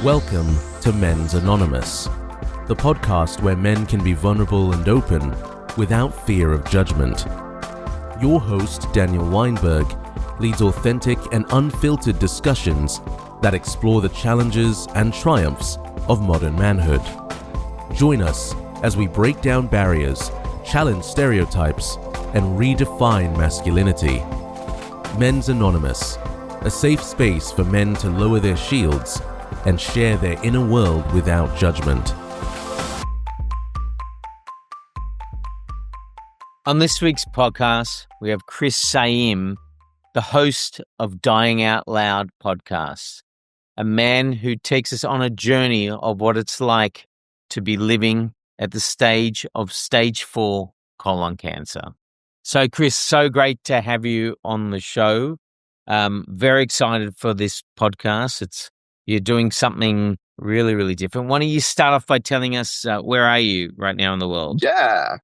Welcome to Men's Anonymous, the podcast where men can be vulnerable and open without fear of judgment. Your host, Daniel Weinberg, leads authentic and unfiltered discussions that explore the challenges and triumphs of modern manhood. Join us as we break down barriers, challenge stereotypes, and redefine masculinity. Men's Anonymous, a safe space for men to lower their shields and share their inner world without judgment. On this week's podcast, we have Saim, the host of Dying Out Loud podcast, a man who takes us on a journey of what it's like to be living at the stage of stage 4 colon cancer. So Chris, so great to have you on the show. Very excited for this podcast. You're doing something really, really different. Why don't you start off by telling us where are you right now in the world? Yeah.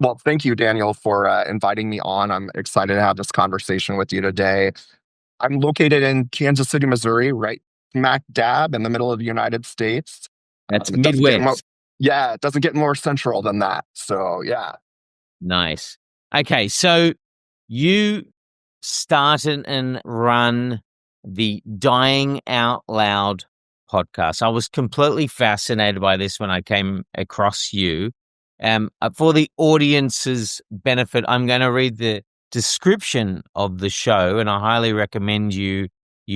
Well, thank you, Daniel, for inviting me on. I'm excited to have this conversation with you today. I'm located in Kansas City, Missouri, right smack dab in the middle of the United States. That's It Midwest. it doesn't get more central than that. So, yeah. Nice. Okay, so you started and run the Dying Out Loud podcast. I was completely fascinated by this when I came across you. For the audience's benefit, I'm going to read the description of the show, and I highly recommend you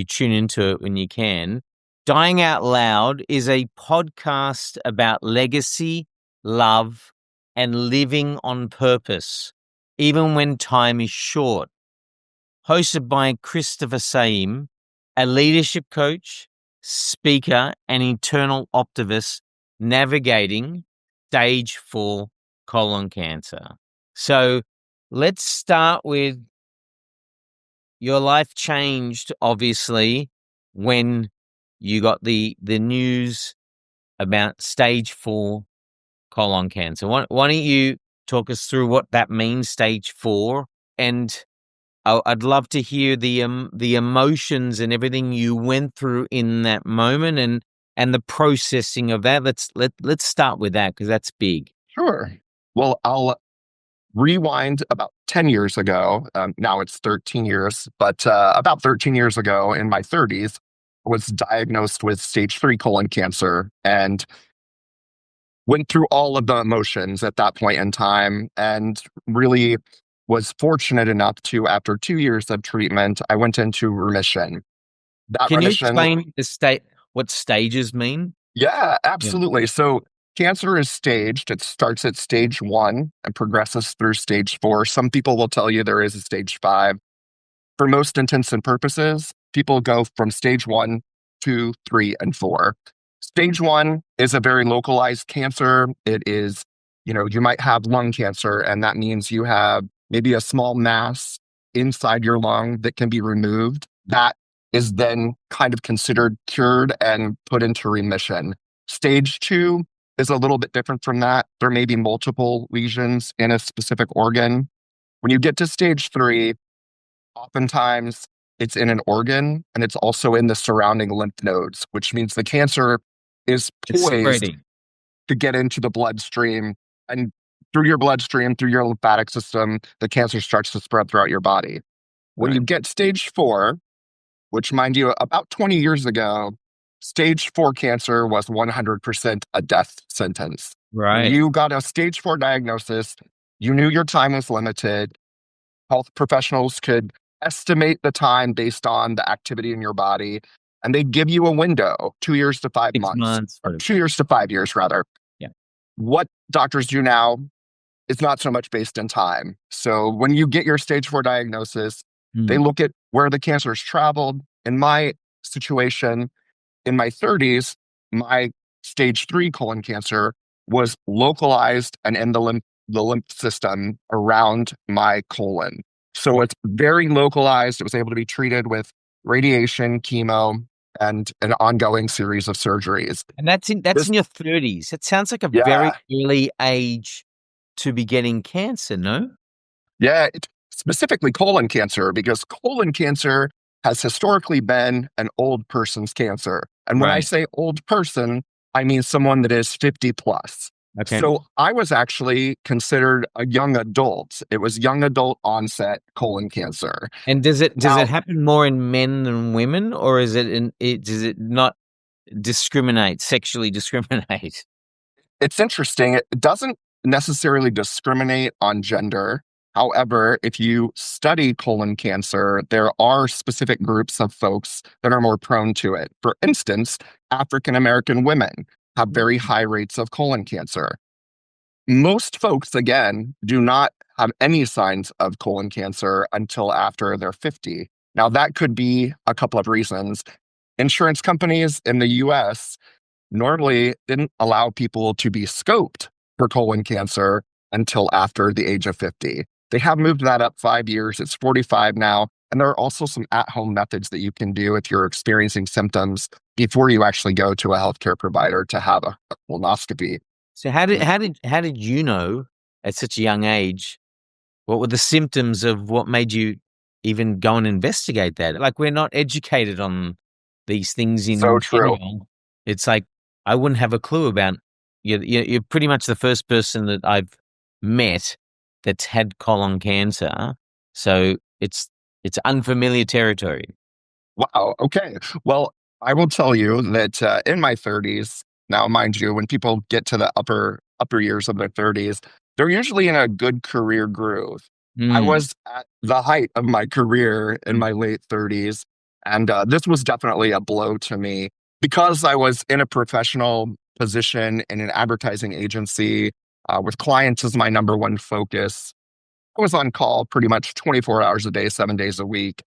tune into it when you can. Dying Out Loud is a podcast about legacy, love, and living on purpose, even when time is short. Hosted by Kristopher Saim, a leadership coach, speaker, and eternal optimist navigating stage 4 colon cancer. So let's start with your life changed, obviously, when you got the news about stage 4 colon cancer. Why don't you talk us through what that means, stage 4, and I'd love to hear the emotions and everything you went through in that moment and the processing of that. Let's start with that because that's big. Sure. Well, I'll rewind about 10 years ago. Now it's 13 years, but about 13 years ago in my 30s, I was diagnosed with stage 3 colon cancer and went through all of the emotions at that point in time and really was fortunate enough to, after 2 years of treatment, I went into remission. Can you explain what stages mean? Yeah, absolutely. Yeah. So cancer is staged. It starts at stage 1 and progresses through stage 4. Some people will tell you there is a stage 5. For most intents and purposes, people go from stage 1, 2, 3, and 4. Stage 1 is a very localized cancer. It is, you might have lung cancer, and that means you have maybe a small mass inside your lung that can be removed. That is then kind of considered cured and put into remission. Stage 2 is a little bit different from that. There may be multiple lesions in a specific organ. When you get to stage 3, oftentimes it's in an organ and it's also in the surrounding lymph nodes, which means the cancer is poised to get into the bloodstream, and through your bloodstream, through your lymphatic system, the cancer starts to spread throughout your body. When you get stage 4, which, mind you, about 20 years ago, stage 4 cancer was 100% a death sentence. Right. When you got a stage 4 diagnosis, you knew your time was limited. Health professionals could estimate the time based on the activity in your body, and they give you a window, 2 years to 5 months. Or 2 years to 5 years, rather. Yeah. What doctors do now is not so much based in time. So when you get your stage 4 diagnosis, they look at where the cancer has traveled. In my situation, in my 30s, my stage 3 colon cancer was localized and in the lymph system around my colon. So it's very localized. It was able to be treated with radiation, chemo, and an ongoing series of surgeries. And that's in your 30s. It sounds like a very early age to be getting cancer, no? Yeah, specifically colon cancer, because colon cancer has historically been an old person's cancer. And when I Right. say old person, I mean someone that is 50 plus. Okay. So I was actually considered a young adult. It was young adult onset colon cancer. And does it Now, happen more in men than women, or is does it not sexually discriminate? it's interesting. It doesn't necessarily discriminate on gender. However, if you study colon cancer, there are specific groups of folks that are more prone to it. For instance, African American women have very high rates of colon cancer. Most folks, again, do not have any signs of colon cancer until after they're 50. Now, that could be a couple of reasons. Insurance companies in the US normally didn't allow people to be scoped for colon cancer until after the age of 50. They have moved that up 5 years. It's 45 now. And there are also some at-home methods that you can do if you're experiencing symptoms before you actually go to a healthcare provider to have a colonoscopy. So how did you know at such a young age? What were the symptoms of what made you even go and investigate that? Like, we're not educated on these things So in true. general. It's like I wouldn't have a clue about. You're pretty much the first person that I've met that's had colon cancer. So it's unfamiliar territory. Wow. Okay. Well, I will tell you that in my 30s, now, mind you, when people get to the upper years of their 30s, they're usually in a good career groove. I Mm. was at the height of my career in my late 30s, and this was definitely a blow to me because I was in a professional position in an advertising agency with clients as my number one focus. I was on call pretty much 24 hours a day, 7 days a week.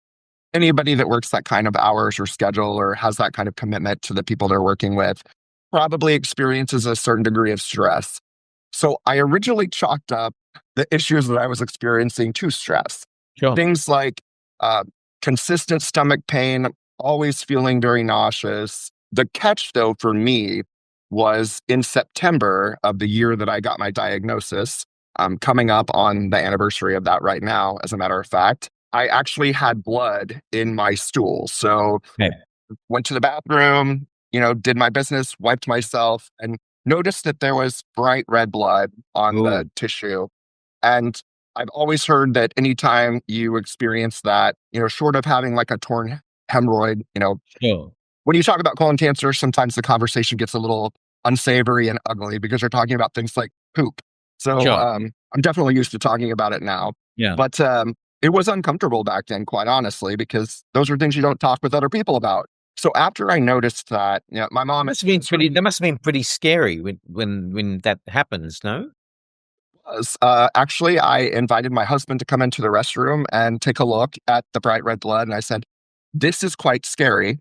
Anybody that works that kind of hours or schedule or has that kind of commitment to the people they're working with probably experiences a certain degree of stress. So I originally chalked up the issues that I was experiencing to stress. Sure. Things like uh, consistent stomach pain, always feeling very nauseous. The catch, though, for me was in September of the year that I got my diagnosis, coming up on the anniversary of that right now, as a matter of fact. I actually had blood in my stool. So Okay. went to the bathroom, did my business, wiped myself, and noticed that there was bright red blood on Ooh. the tissue. And I've always heard that anytime you experience that, short of having like a torn hemorrhoid, Sure. when you talk about colon cancer, sometimes the conversation gets a little unsavory and ugly because you're talking about things like poop. So Sure. I'm definitely used to talking about it now. Yeah. But it was uncomfortable back then, quite honestly, because those are things you don't talk with other people about. So after I noticed that, my mom That must have been pretty scary when that happens, no? was actually, I invited my husband to come into the restroom and take a look at the bright red blood. And I said, this is quite scary.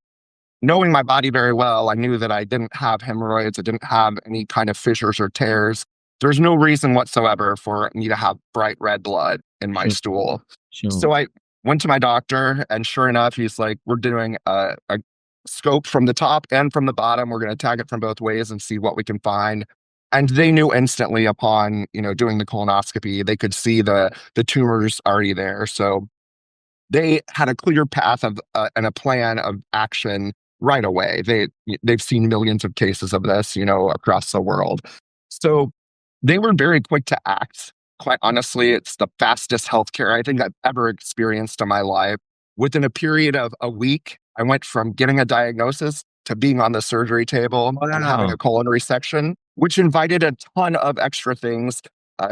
Knowing my body very well, I knew that I didn't have hemorrhoids. I didn't have any kind of fissures or tears. There's no reason whatsoever for me to have bright red blood in my Sure. stool. Sure. So I went to my doctor, and sure enough, he's like, we're doing a scope from the top and from the bottom. We're going to tag it from both ways and see what we can find. And they knew instantly upon, doing the colonoscopy, they could see the tumors already there. So they had a clear path of and a plan of action right away. They've seen millions of cases of this, across the world. So they were very quick to act. Quite honestly, it's the fastest healthcare I think I've ever experienced in my life. Within a period of a week, I went from getting a diagnosis to being on the surgery table and having Wow. a colon resection, which invited a ton of extra things.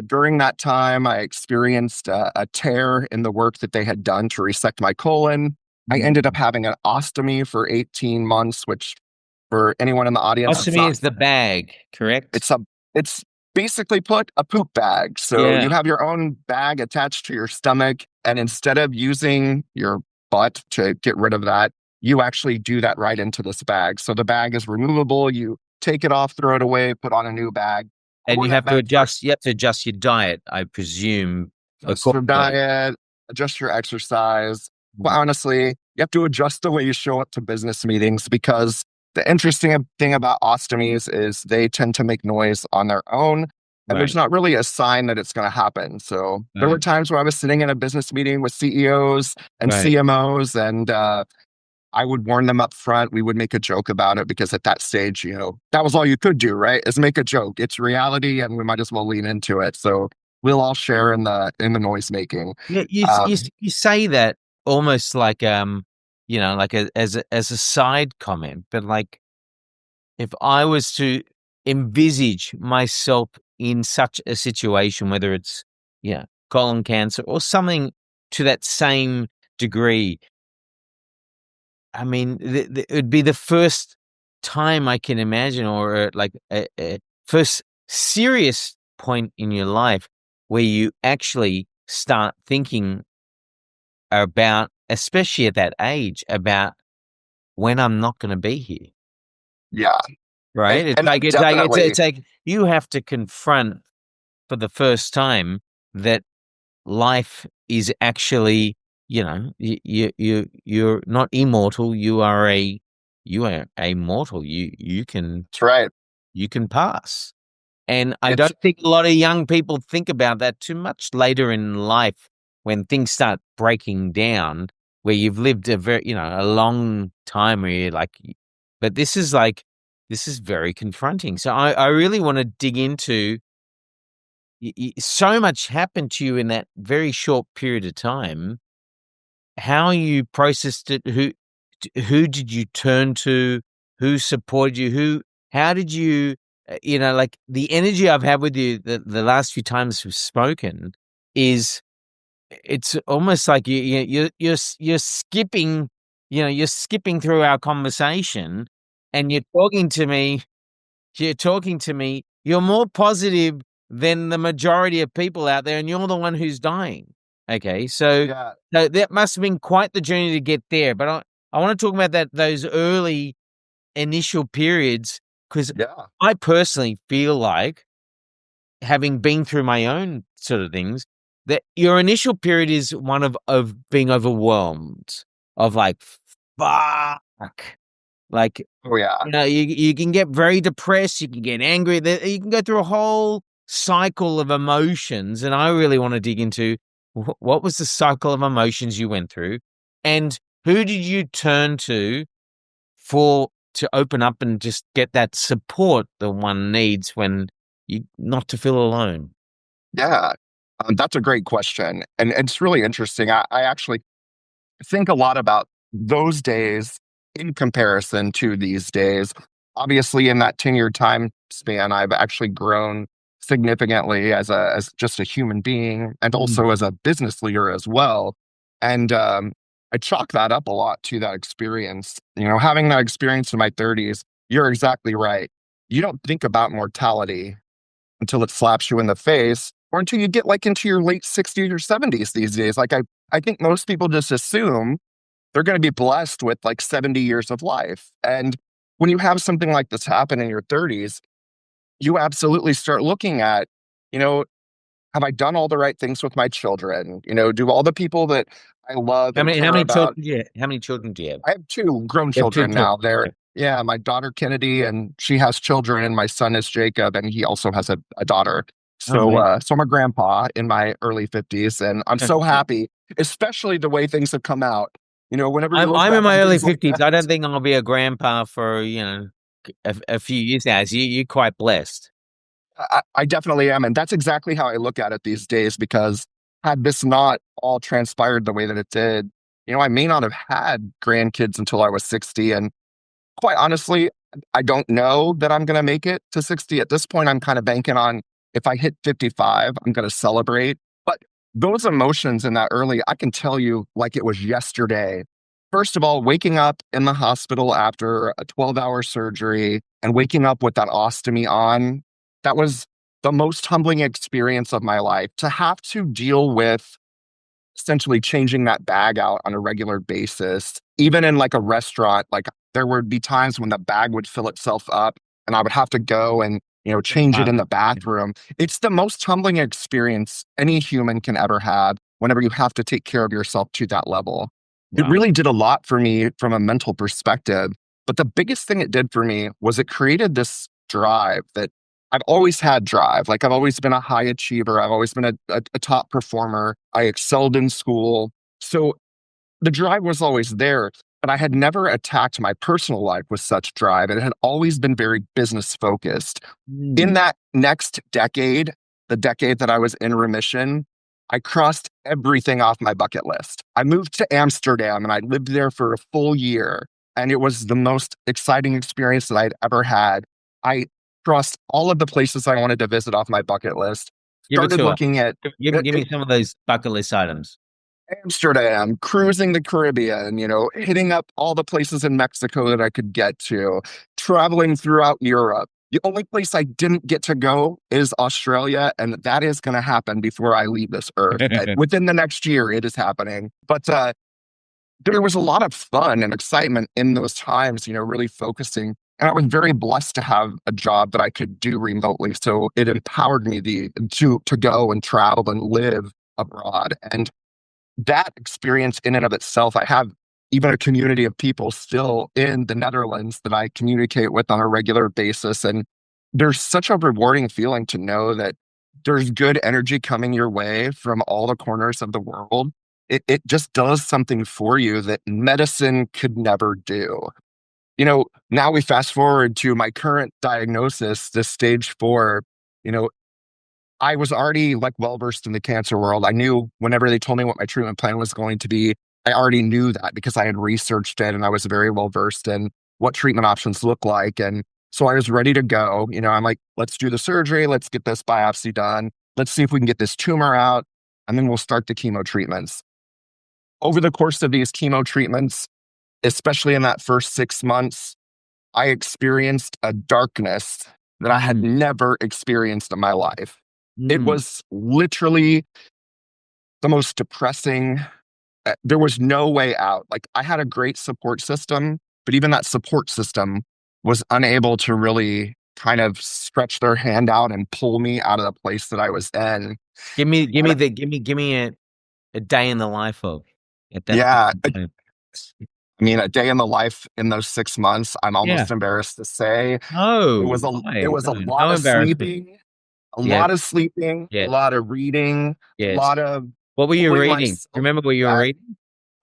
During that time, I experienced a tear in the work that they had done to resect my colon. I ended up having an ostomy for 18 months, which for anyone in the audience, Ostomy is the bag, correct? it's basically put a poop bag. So Yeah. you have your own bag attached to your stomach, and instead of using your butt to get rid of that, you actually do that right into this bag. So the bag is removable. You take it off, throw it away, put on a new bag. I And wore you that have to bag for adjust your diet, I presume, adjust your accordingly. diet, adjust your exercise. Well, Mm. honestly, you have to adjust the way you show up to business meetings because the interesting thing about ostomies is they tend to make noise on their own. And Right. there's not really a sign that it's going to happen. So there were Right. times where I was sitting in a business meeting with CEOs and Right. CMOs, and I would warn them up front. We would make a joke about it because at that stage, that was all you could do, right? Is make a joke. It's reality, and we might as well lean into it. So we'll all share in the noise making. Yeah, Um, you say that almost like like as a side comment, but like if I was to envisage myself in such a situation, whether it's colon cancer or something to that same degree, I mean, it would be the first time I can imagine, or like a first serious point in your life where you actually start thinking about, especially at that age, about when I'm not going to be here. yeah, Right? It's and like definitely, it's like you have to confront for the first time that life is actually, you're not immortal. You are a mortal. that's right. You can pass. And I It's don't think a lot of young people think about that too much later in life when things start breaking down, where you've lived a long time where you're like, but this is very confronting. So I really want to dig into so much happened to you in that very short period of time, how you processed it, who did you turn to, who supported you, how did you, like the energy I've had with you the last few times we've spoken is it's almost like you're skipping, you're skipping through our conversation and you're talking to me, you're more positive than the majority of people out there, and you're the one who's dying. Okay, so yeah, that must have been quite the journey to get there. But I want to talk about those early initial periods because yeah. I personally feel like, having been through my own sort of things, that your initial period is one of being overwhelmed, of like, fuck. Like, Oh yeah. you can get very depressed, you can get angry, you can go through a whole cycle of emotions, and I really want to dig into what was the cycle of emotions you went through, and who did you turn to to open up and just get that support that one needs when you not to feel alone. Yeah, that's a great question. And it's really interesting. I actually think a lot about those days in comparison to these days. Obviously, in that 10-year time span, I've actually grown significantly as just a human being and Mm. also as a business leader as well. And I chalk that up a lot to that experience. Having that experience in my 30s, you're exactly right. You don't think about mortality until it slaps you in the face or until you get like into your late 60s or 70s these days. Like I think most people just assume they're going to be blessed with like 70 years of life. And when you have something like this happen in your 30s, you absolutely start looking at, you know, have I done all the right things with my children? Do all the people that I love and How care many about. children do you How many children do you have? I have two grown You have two children now. children. They're Okay. Yeah, my daughter Kennedy, and she has children, and my son is Jacob, and he also has a daughter. Oh, So, man. so I'm a grandpa in my early 50s, and I'm so happy, especially the way things have come out. Whenever you look I'm in back my on early things like 50s. that, I don't think I'll be a grandpa for, a few years now. So you're quite blessed. I definitely am, and that's exactly how I look at it these days. Because had this not all transpired the way that it did, I may not have had grandkids until I was 60, and quite honestly, I don't know that I'm going to make it to 60. At this point, I'm kind of banking on if I hit 55, I'm going to celebrate. But those emotions in that early, I can tell you like it was yesterday. First of all, waking up in the hospital after a 12-hour surgery and waking up with that ostomy on, that was the most humbling experience of my life. To have to deal with essentially changing that bag out on a regular basis. Even in like a restaurant, like there would be times when the bag would fill itself up and I would have to go and, change it Wow. in the bathroom. It's the most humbling experience any human can ever have whenever you have to take care of yourself to that level. It Wow. really did a lot for me from a mental perspective. But the biggest thing it did for me was it created this drive that I've always had drive. Like I've always been a high achiever. I've always been a top performer. I excelled in school. So the drive was always there. but I had never attacked my personal life with such drive. It had always been very business focused. In that next decade, the decade that I was in remission, I crossed everything off my bucket list. I moved to Amsterdam and I lived there for a full year. And it was the most exciting experience that I'd ever had. I crossed all of the places I wanted to visit off my bucket list. Started looking at give me some of those bucket list items. Amsterdam, cruising the Caribbean, hitting up all the places in Mexico that I could get to, traveling throughout Europe. The only place I didn't get to go is Australia, and that is going to happen before I leave this earth. Within the next year, it is happening. But there was a lot of fun and excitement in those times, really focusing. And I was very blessed to have a job that I could do remotely. So it empowered me to go and travel and live abroad. And that experience in and of itself, I have even a community of people still in the Netherlands that I communicate with on a regular basis. And there's such a rewarding feeling to know that there's good energy coming your way from all the corners of the world. It just does something for you that medicine could never do. Now we fast forward to my current diagnosis, this stage 4, I was already well-versed in the cancer world. I knew whenever they told me what my treatment plan was going to be, I already knew that because I had researched it and I was very well-versed in what treatment options look like. And so I was ready to go. I'm like, let's do the surgery. Let's get this biopsy done. Let's see if we can get this tumor out. And then we'll start the chemo treatments. Over the course of these chemo treatments, especially in that first 6 months, I experienced a darkness that I had never experienced in my life. It was literally the most depressing. There was no way out. I had a great support system, but even that support system was unable to really kind of stretch their hand out and pull me out of the place that I was in. Give me a day in the life of. Yeah. A day in the life in those 6 months, I'm almost embarrassed to say. No, it was a lot of sleeping. A lot of sleeping, a lot of reading, a lot of... What were you reading? Do you remember what you were reading?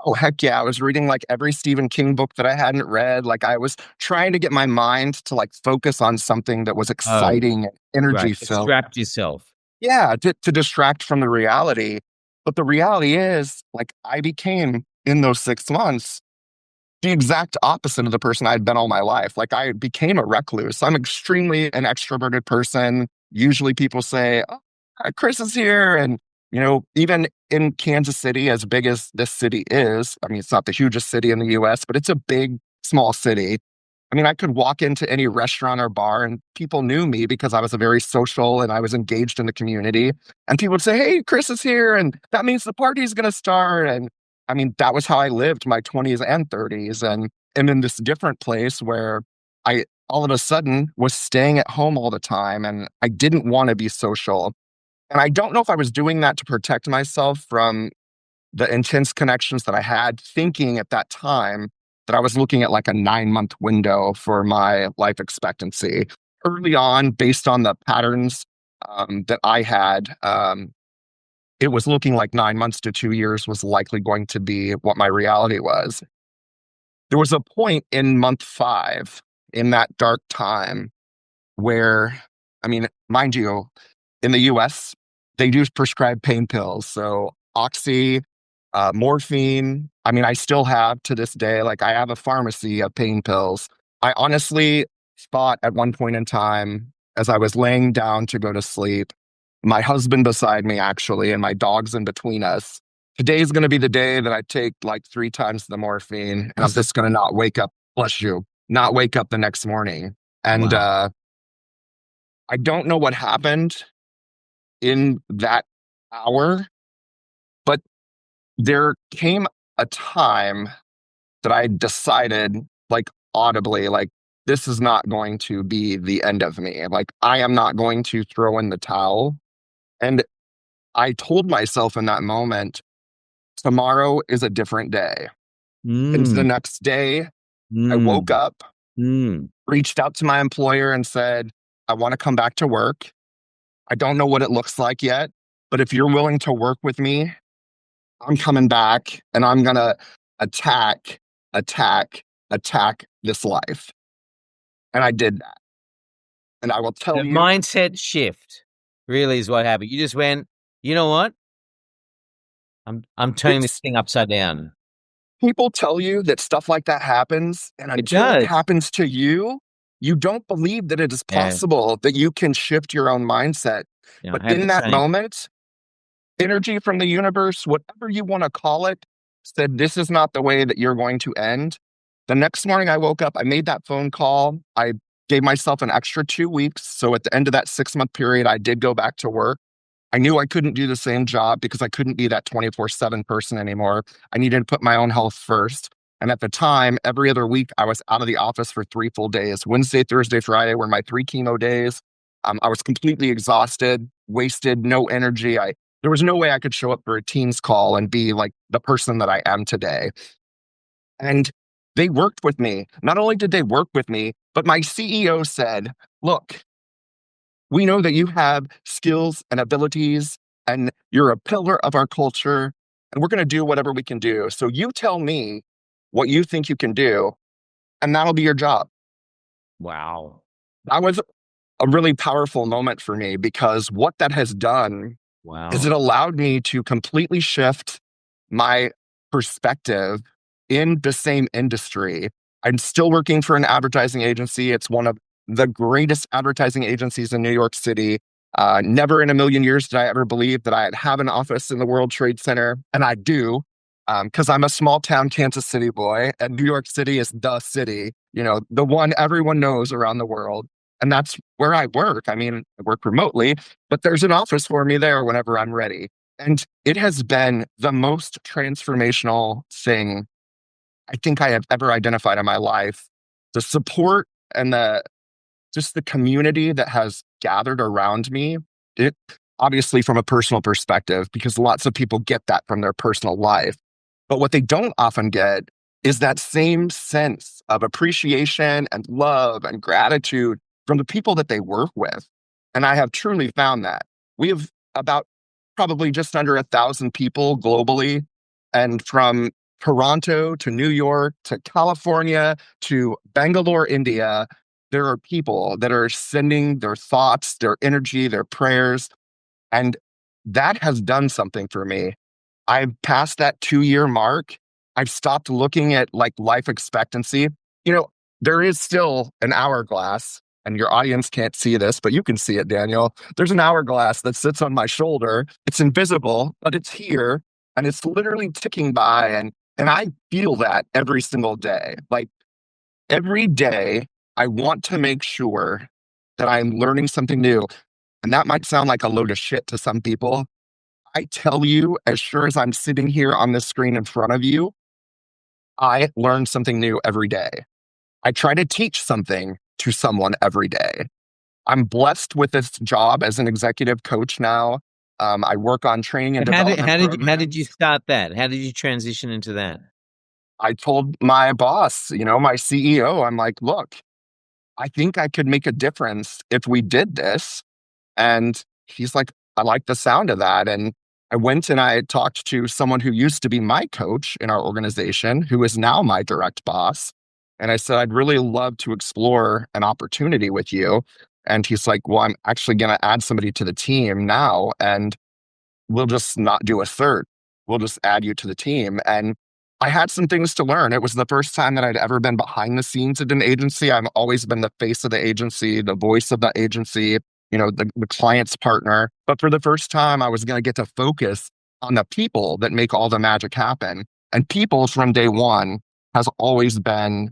Oh, heck yeah. I was reading every Stephen King book that I hadn't read. I was trying to get my mind to focus on something that was exciting and energy filled. Distract yourself. Yeah, to distract from the reality. But the reality is, I became, in those 6 months, the exact opposite of the person I'd been all my life. I became a recluse. I'm extremely an extroverted person. Usually people say, oh, Chris is here. And, even in Kansas City, as big as this city is, it's not the hugest city in the US, but it's a big, small city. I could walk into any restaurant or bar and people knew me because I was a very social and I was engaged in the community. And people would say, hey, Chris is here. And that means the party's going to start. And that was how I lived my 20s and 30s. And I'm in this different place where I all of a sudden was staying at home all the time and I didn't want to be social. And I don't know if I was doing that to protect myself from the intense connections that I had, thinking at that time that I was looking at a 9-month window for my life expectancy. Early on, based on the patterns that I had, it was looking like 9 months to 2 years was likely going to be what my reality was. There was a point in month 5 in that dark time where, mind you, in the US, they do prescribe pain pills. So Oxy, morphine. I still have to this day, I have a pharmacy of pain pills. I honestly thought at one point in time, as I was laying down to go to sleep, my husband beside me, actually, and my dog's in between us, today's going to be the day that I take 3 times the morphine and I'm just going to not wake up, bless you, not wake up the next morning. And I don't know what happened in that hour, but there came a time that I decided, audibly, this is not going to be the end of me. I am not going to throw in the towel. And I told myself in that moment, tomorrow is a different day. And the next day, I woke up, reached out to my employer and said, I want to come back to work. I don't know what it looks like yet, but if you're willing to work with me, I'm coming back and I'm going to attack attack this life. And I did that. And I will tell The you, mindset shift really is what happened. You just went, you know what? I'm turning this it's thing upside down. people tell you that stuff like that happens, and It until it does. happens to you, you don't believe that it is Yeah. possible that you can shift your own mindset. Yeah, But I had in the that same. moment, energy from the universe, whatever you want to call it, said, this is not the way that you're going to end. The next morning I woke up, I made that phone call. I gave myself an extra 2 weeks. So at the end of that 6-month period, I did go back to work. I knew I couldn't do the same job because I couldn't be that 24/7 person anymore. I needed to put my own health first. And at the time, every other week, I was out of the office for 3 full days. Wednesday, Thursday, Friday were my 3 chemo days. I was completely exhausted, wasted, no energy. There was no way I could show up for a Teams call and be like the person that I am today. And they worked with me. Not only did they work with me, but my CEO said, look, we know that you have skills and abilities, and you're a pillar of our culture, and we're going to do whatever we can do. So you tell me what you think you can do, and that'll be your job. Wow. That was a really powerful moment for me because what that has done is it Wow. allowed me to completely shift my perspective in the same industry. I'm still working for an advertising agency. It's one of the greatest advertising agencies in New York City. Never in a million years did I ever believe that I'd have an office in the World Trade Center, and I do, because I'm a small town Kansas City boy, and New York City is the city, the one everyone knows around the world. And that's where I work. I mean, I work remotely, but there's an office for me there whenever I'm ready. And it has been the most transformational thing I think I have ever identified in my life. The support and just the community that has gathered around me, it obviously from a personal perspective, because lots of people get that from their personal life. But what they don't often get is that same sense of appreciation and love and gratitude from the people that they work with. And I have truly found that. We have about probably just under 1,000 people globally, and from Toronto to New York to California to Bangalore, India, there are people that are sending their thoughts, their energy, their prayers, and that has done something for me. I've passed that 2-year mark. I've stopped looking at like life expectancy. There is still an hourglass, and your audience can't see this, but you can see it, Daniel. There's an hourglass that sits on my shoulder. It's invisible, but it's here, and it's literally ticking by, and I feel that every single day. Like every day, I want to make sure that I'm learning something new. And that might sound like a load of shit to some people. I tell you, as sure as I'm sitting here on this screen in front of you, I learn something new every day. I try to teach something to someone every day. I'm blessed with this job as an executive coach now. I work on training and But development how programs. did you start that? How did you transition into that? I told my boss, my CEO, I'm like, look, I think I could make a difference if we did this. And he's like, I like the sound of that. And I went and I talked to someone who used to be my coach in our organization, who is now my direct boss. And I said, I'd really love to explore an opportunity with you. And he's like, well, I'm actually going to add somebody to the team now, and we'll just not do a third. We'll just add you to the team. And I had some things to learn. It was the first time that I'd ever been behind the scenes at an agency. I've always been the face of the agency, the voice of the agency, the client's partner. But for the first time, I was going to get to focus on the people that make all the magic happen. And people from day one has always been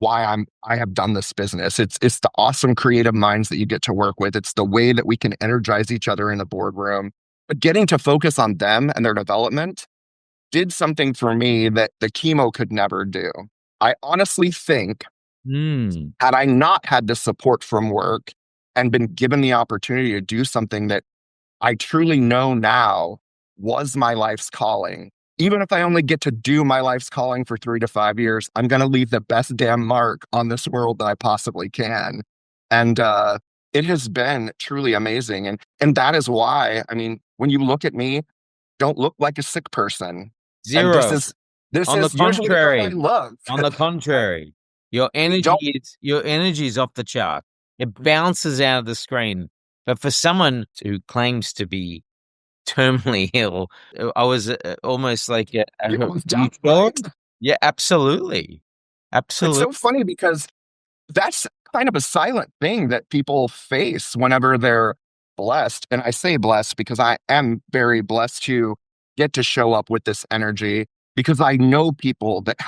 why I have done this business. It's the awesome creative minds that you get to work with. It's the way that we can energize each other in the boardroom. But getting to focus on them and their development did something for me that the chemo could never do. I honestly think had I not had the support from work and been given the opportunity to do something that I truly know now was my life's calling, even if I only get to do my life's calling for 3 to 5 years, I'm going to leave the best damn mark on this world that I possibly can. And it has been truly amazing. And that is why, I mean, when you look at me, don't look like a sick person. And this Zero. is This On the is usually the part I contrary, love. on the contrary, your Don't energy is off the chart. It bounces out of the screen. But for someone who claims to be terminally ill, I was almost like, you almost you don't sure? mind. Yeah, absolutely. It's Absolutely. so funny because that's kind of a silent thing that people face whenever they're blessed. And I say blessed because I am very blessed to get to show up with this energy because I know people that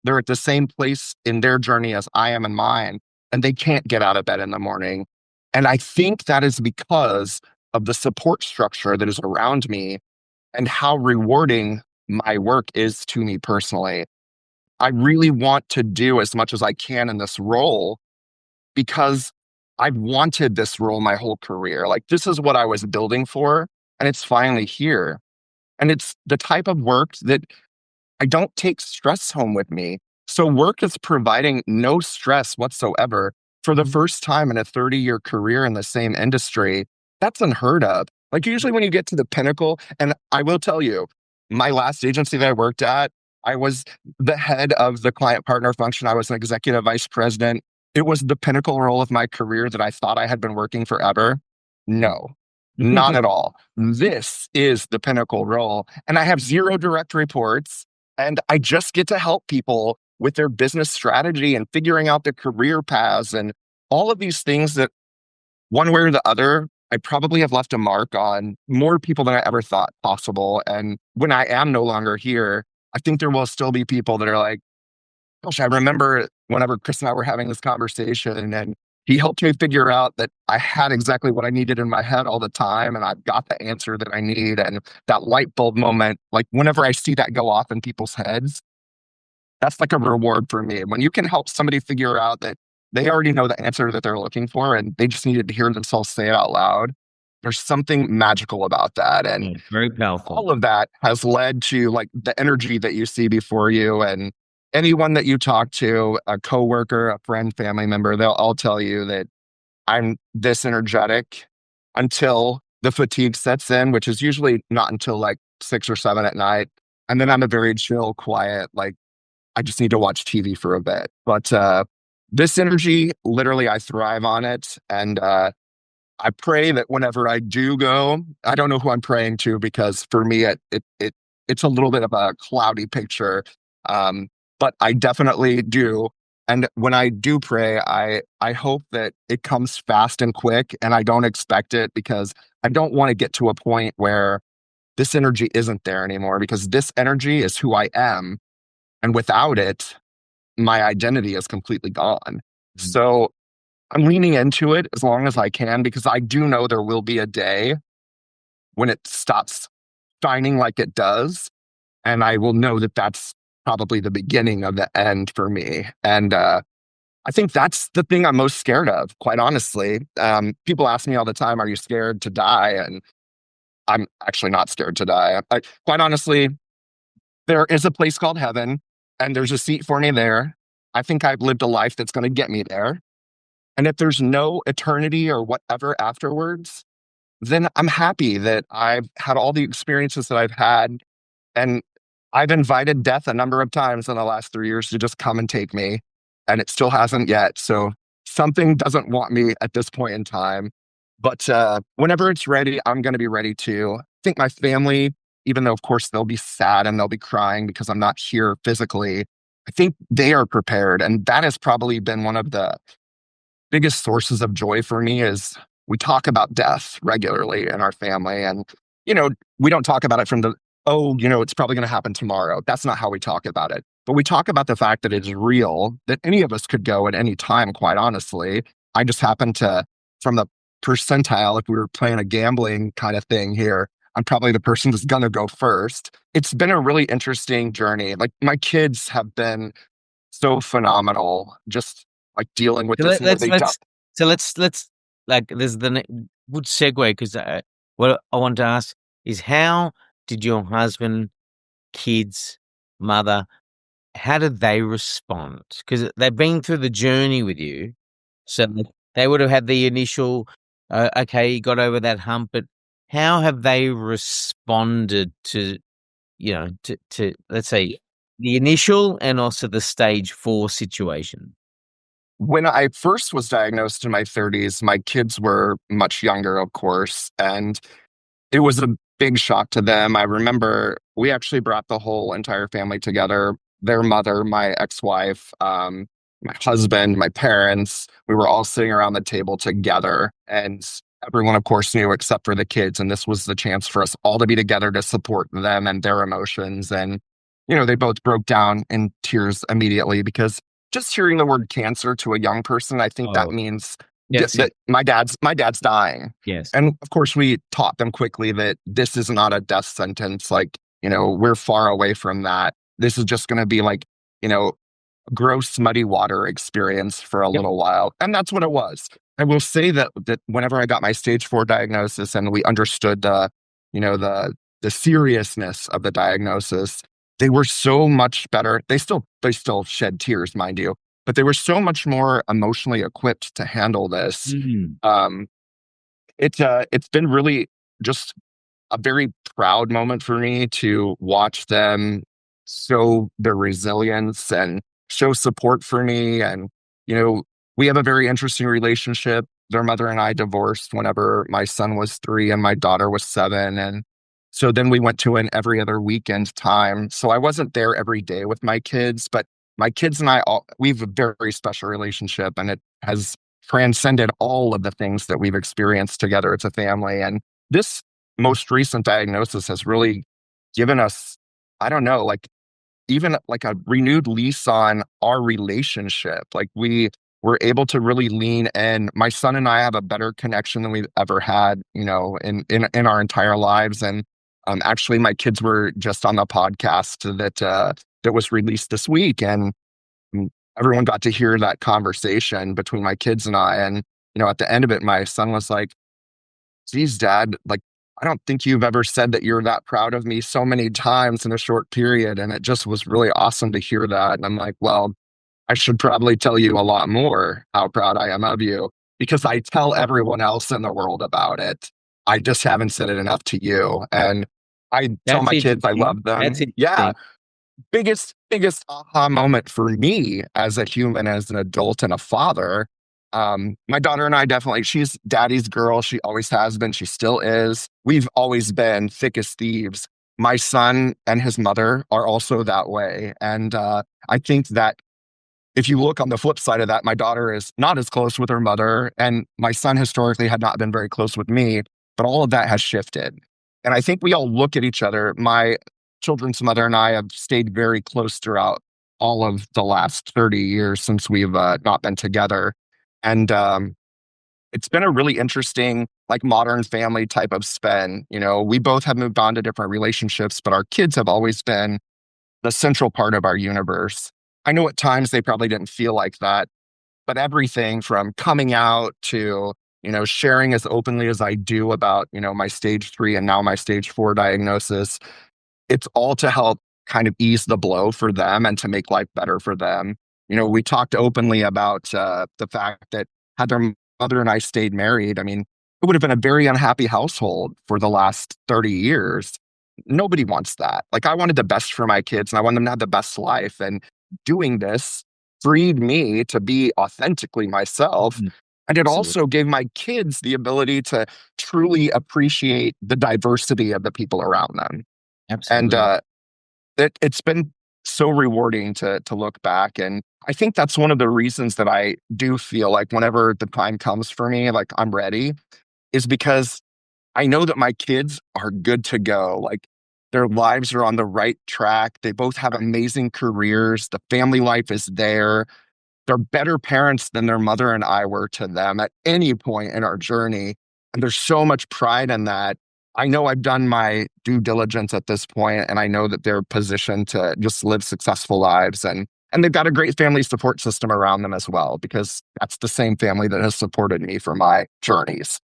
they're at the same place in their journey as I am in mine, and they can't get out of bed in the morning. And I think that is because of the support structure that is around me and how rewarding my work is to me personally. I really want to do as much as I can in this role because I've wanted this role my whole career. Like, this is what I was building for, and it's finally here. And it's the type of work that I don't take stress home with me. So, work is providing no stress whatsoever for the first time in a 30-year career in the same industry. That's unheard of. Like, usually when you get to the pinnacle, and I will tell you, my last agency that I worked at, I was the head of the client partner function. I was an executive vice president. It was the pinnacle role of my career that I thought I had been working forever. No, not at all. This is the pinnacle role. And I have zero direct reports. And I just get to help people with their business strategy and figuring out their career paths and all of these things that, one way or the other, I probably have left a mark on more people than I ever thought possible. And when I am no longer here, I think there will still be people that are like, gosh, I remember whenever Chris and I were having this conversation, and he helped me figure out that I had exactly what I needed in my head all the time, and I've got the answer that I need. And that light bulb moment, like whenever I see that go off in people's heads, that's like a reward for me. When you can help somebody figure out that they already know the answer that they're looking for and they just needed to hear themselves say it out loud, there's something magical about that. And Very powerful. all of that has led to like the energy that you see before you. And anyone that you talk to, a coworker, a friend, family member, they'll all tell you that I'm this energetic until the fatigue sets in, which is usually not until like 6 or 7 at night. And then I'm a very chill, quiet, like I just need to watch TV for a bit. But this energy, literally, I thrive on it. And I pray that whenever I do go, I don't know who I'm praying to because for me, it's a little bit of a cloudy picture. But I definitely do. And when I do pray, I hope that it comes fast and quick and I don't expect it because I don't want to get to a point where this energy isn't there anymore because this energy is who I am. And without it, my identity is completely gone. So I'm leaning into it as long as I can because I do know there will be a day when it stops shining like it does. And I will know that that's probably the beginning of the end for me. And I think that's the thing I'm most scared of, quite honestly. People ask me all the time, are you scared to die? And I'm actually not scared to die. Quite honestly, there is a place called heaven and there's a seat for me there. I think I've lived a life that's going to get me there. And if there's no eternity or whatever afterwards, then I'm happy that I've had all the experiences that I've had. And I've invited death a number of times in the last 3 years to just come and take me. And it still hasn't yet. So something doesn't want me at this point in time. But whenever it's ready, I'm going to be ready too. I think my family, even though, of course, they'll be sad and they'll be crying because I'm not here physically, I think they are prepared. And that has probably been one of the biggest sources of joy for me is we talk about death regularly in our family. And, we don't talk about it from it's probably going to happen tomorrow. That's not how we talk about it. But we talk about the fact that it's real, that any of us could go at any time, quite honestly. I just happen to, from the percentile, if we were playing a gambling kind of thing here, I'm probably the person that's going to go first. It's been a really interesting journey. Like my kids have been so phenomenal, just like dealing with So this. let's like there's good segue because what I want to ask is how did your husband, kids, mother, how did they respond? Because they've been through the journey with you, so they would have had the initial, okay, you got over that hump, but how have they responded to, to let's say The initial and also the stage 4 situation. When I first was diagnosed in my 30s, my kids were much younger, of course, and it was a big shock to them. I remember we actually brought the whole entire family together, their mother, my ex-wife, my husband, my parents. We were all sitting around the table together, and everyone, of course, knew except for the kids. And this was the chance for us all to be together to support them and their emotions. And, they both broke down in tears immediately because just hearing the word cancer to a young person, I think that Oh, means yes. that my dad's dying. Yes. And of course, we taught them quickly that this is not a death sentence. Like, we're far away from that. This is just going to be like, gross, muddy water experience for a Yep. little while. And that's what it was. I will say that whenever I got my stage 4 diagnosis and we understood the seriousness of the diagnosis, they were so much better. They still shed tears, mind you, but they were so much more emotionally equipped to handle this. Mhm. It's been really just a very proud moment for me to watch them show their resilience and show support for me. And, we have a very interesting relationship. Their mother and I divorced whenever my son was 3 and my daughter was 7. And so then we went to an every other weekend time. So I wasn't there every day with my kids, but my kids and we have a very special relationship, and it has transcended all of the things that we've experienced together as a family. And this most recent diagnosis has really given us, I don't know, like even like a renewed lease on our relationship. Like we were able to really lean in. My son and I have a better connection than we've ever had, in our entire lives. And actually, my kids were just on the podcast that was released this week, and mm, everyone got to hear that conversation between my kids and I. And at the end of it, my son was like, geez, Dad, like, I don't think you've ever said that you're that proud of me so many times in a short period. And it just was really awesome to hear that. And I'm like, well, I should probably tell you a lot more how proud I am of you, because I tell everyone else in the world about it. I just haven't said it enough to you. And I tell That's my kids I interesting. love them. That's Yeah. interesting. Biggest aha moment for me as a human, as an adult and a father. My daughter and I definitely, she's daddy's girl. She always has been. She still is. We've always been thick as thieves. My son and his mother are also that way. And I think that if you look on the flip side of that, my daughter is not as close with her mother, and my son historically had not been very close with me, but all of that has shifted. And I think we all look at each other. My children's mother and I have stayed very close throughout all of the last 30 years since we've not been together. And it's been a really interesting, like modern family type of spin. We both have moved on to different relationships, but our kids have always been the central part of our universe. I know at times they probably didn't feel like that, but everything from coming out to, sharing as openly as I do about, my stage 3 and now my stage 4 diagnosis, it's all to help kind of ease the blow for them and to make life better for them. We talked openly about the fact that had their mother and I stayed married, I mean, it would have been a very unhappy household for the last 30 years. Nobody wants that. Like, I wanted the best for my kids and I want them to have the best life. And doing this freed me to be authentically myself. Mhm. And it Absolutely. also gave my kids the ability to truly appreciate the diversity of the people around them. And Absolutely. it's been so rewarding to look back. And I think that's one of the reasons that I do feel like whenever the time comes for me, like I'm ready, is because I know that my kids are good to go. Like their lives are on the right track. They both have amazing careers. The family life is there. They're better parents than their mother and I were to them at any point in our journey. And there's so much pride in that. I know I've done my due diligence at this point, and I know that they're positioned to just live successful lives. And they've got a great family support system around them as well, because that's the same family that has supported me for my journeys.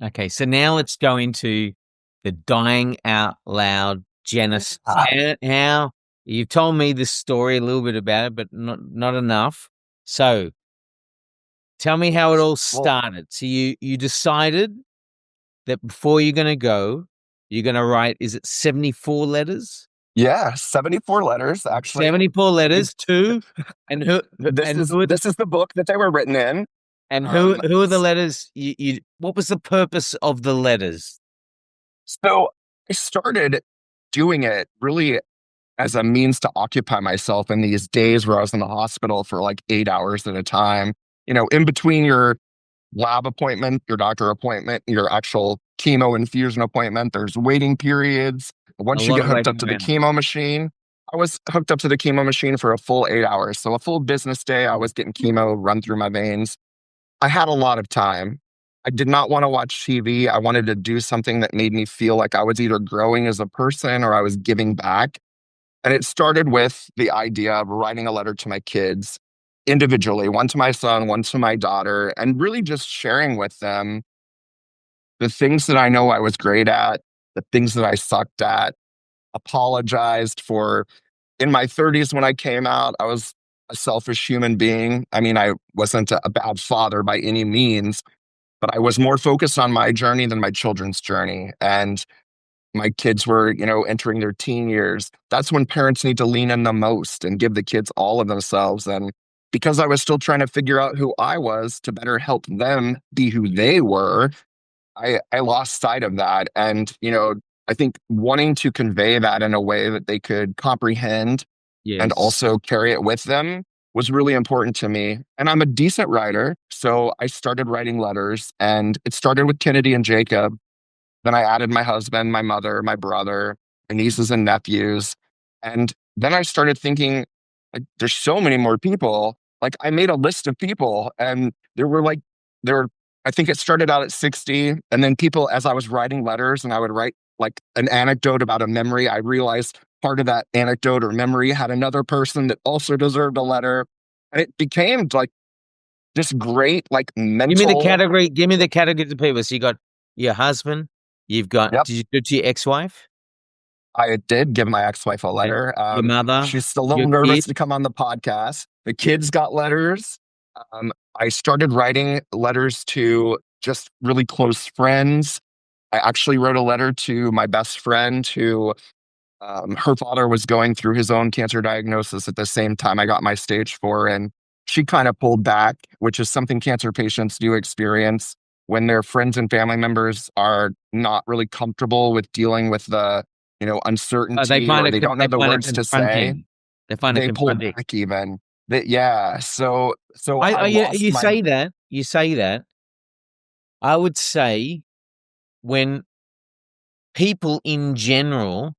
Okay, so now let's go into the dying out loud genesis. Ah, How you've told me this story a little bit about it, but not enough. So tell me how it all well, started. So you decided that before you're going to go, you're going to write. Is it 74 letters? Yeah, 74 letters, actually. 74 letters, two. And who This and is who are the, this is the book that they were written in. and Um, who are the letters? You what was the purpose of the letters? so I started doing it really as a means to occupy myself in these days where I was in the hospital for like 8 hours at a time. In between your lab appointment, your doctor appointment, your actual chemo infusion appointment, there's waiting periods. A Once you lot get of hooked up waiting to the around. chemo machine, I was hooked up to the chemo machine for a full 8 hours. So a full business day, I was getting chemo run through my veins. I had a lot of time. I did not want to watch TV. I wanted to do something that made me feel like I was either growing as a person or I was giving back. And it started with the idea of writing a letter to my kids individually, one to my son, one to my daughter, and really just sharing with them the things that I know I was great at, the things that I sucked at, apologized for. In my 30s, when I came out, I was a selfish human being. I mean, I wasn't a bad father by any means, but I was more focused on my journey than my children's journey. And my kids were, entering their teen years. That's when parents need to lean in the most and give the kids all of themselves. And because I was still trying to figure out who I was to better help them be who they were, I lost sight of that. And, I think wanting to convey that in a way that they could comprehend and Yes. also carry it with them was really important to me. And I'm a decent writer. So I started writing letters, and it started with Kennedy and Jacob. Then I added my husband, my mother, my brother, my nieces and nephews. And then I started thinking, like, there's so many more people. Like, I made a list of people, and there were, I think it started out at 60. And then people, as I was writing letters and I would write like an anecdote about a memory, I realized part of that anecdote or memory had another person that also deserved a letter. And it became like this great, like, Give me the mental. category. Give me the category of the people. So you got your husband. You've got. Yep. Did you do it to your ex-wife? I did give my ex-wife a Okay. letter. Your mother. She's still a little Your nervous kid. to come on the podcast. The kids got letters. I started writing letters to just really close friends. I actually wrote a letter to my best friend who her father was going through his own cancer diagnosis at the same time I got my stage four, and she kind of pulled back, which is something cancer patients do experience when their friends and family members are not really comfortable with dealing with the They uncertainty, find or it. they don't know They the find it words to say. confronting. They find it They pull confronting. back even. That yeah. So I You lost my. say that. You say that. I would say when people in general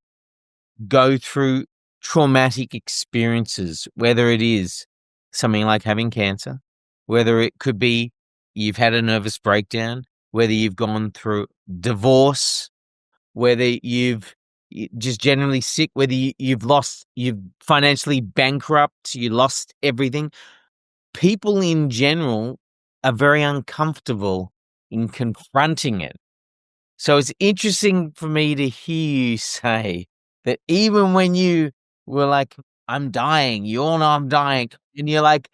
go through traumatic experiences, whether it is something like having cancer, whether it could be you've had a nervous breakdown, whether you've gone through divorce, whether just generally sick, whether you've financially bankrupt, you lost everything. People in general are very uncomfortable in confronting it. So it's interesting for me to hear you say that even when you were like, I'm dying, you all know I'm dying, and you're like,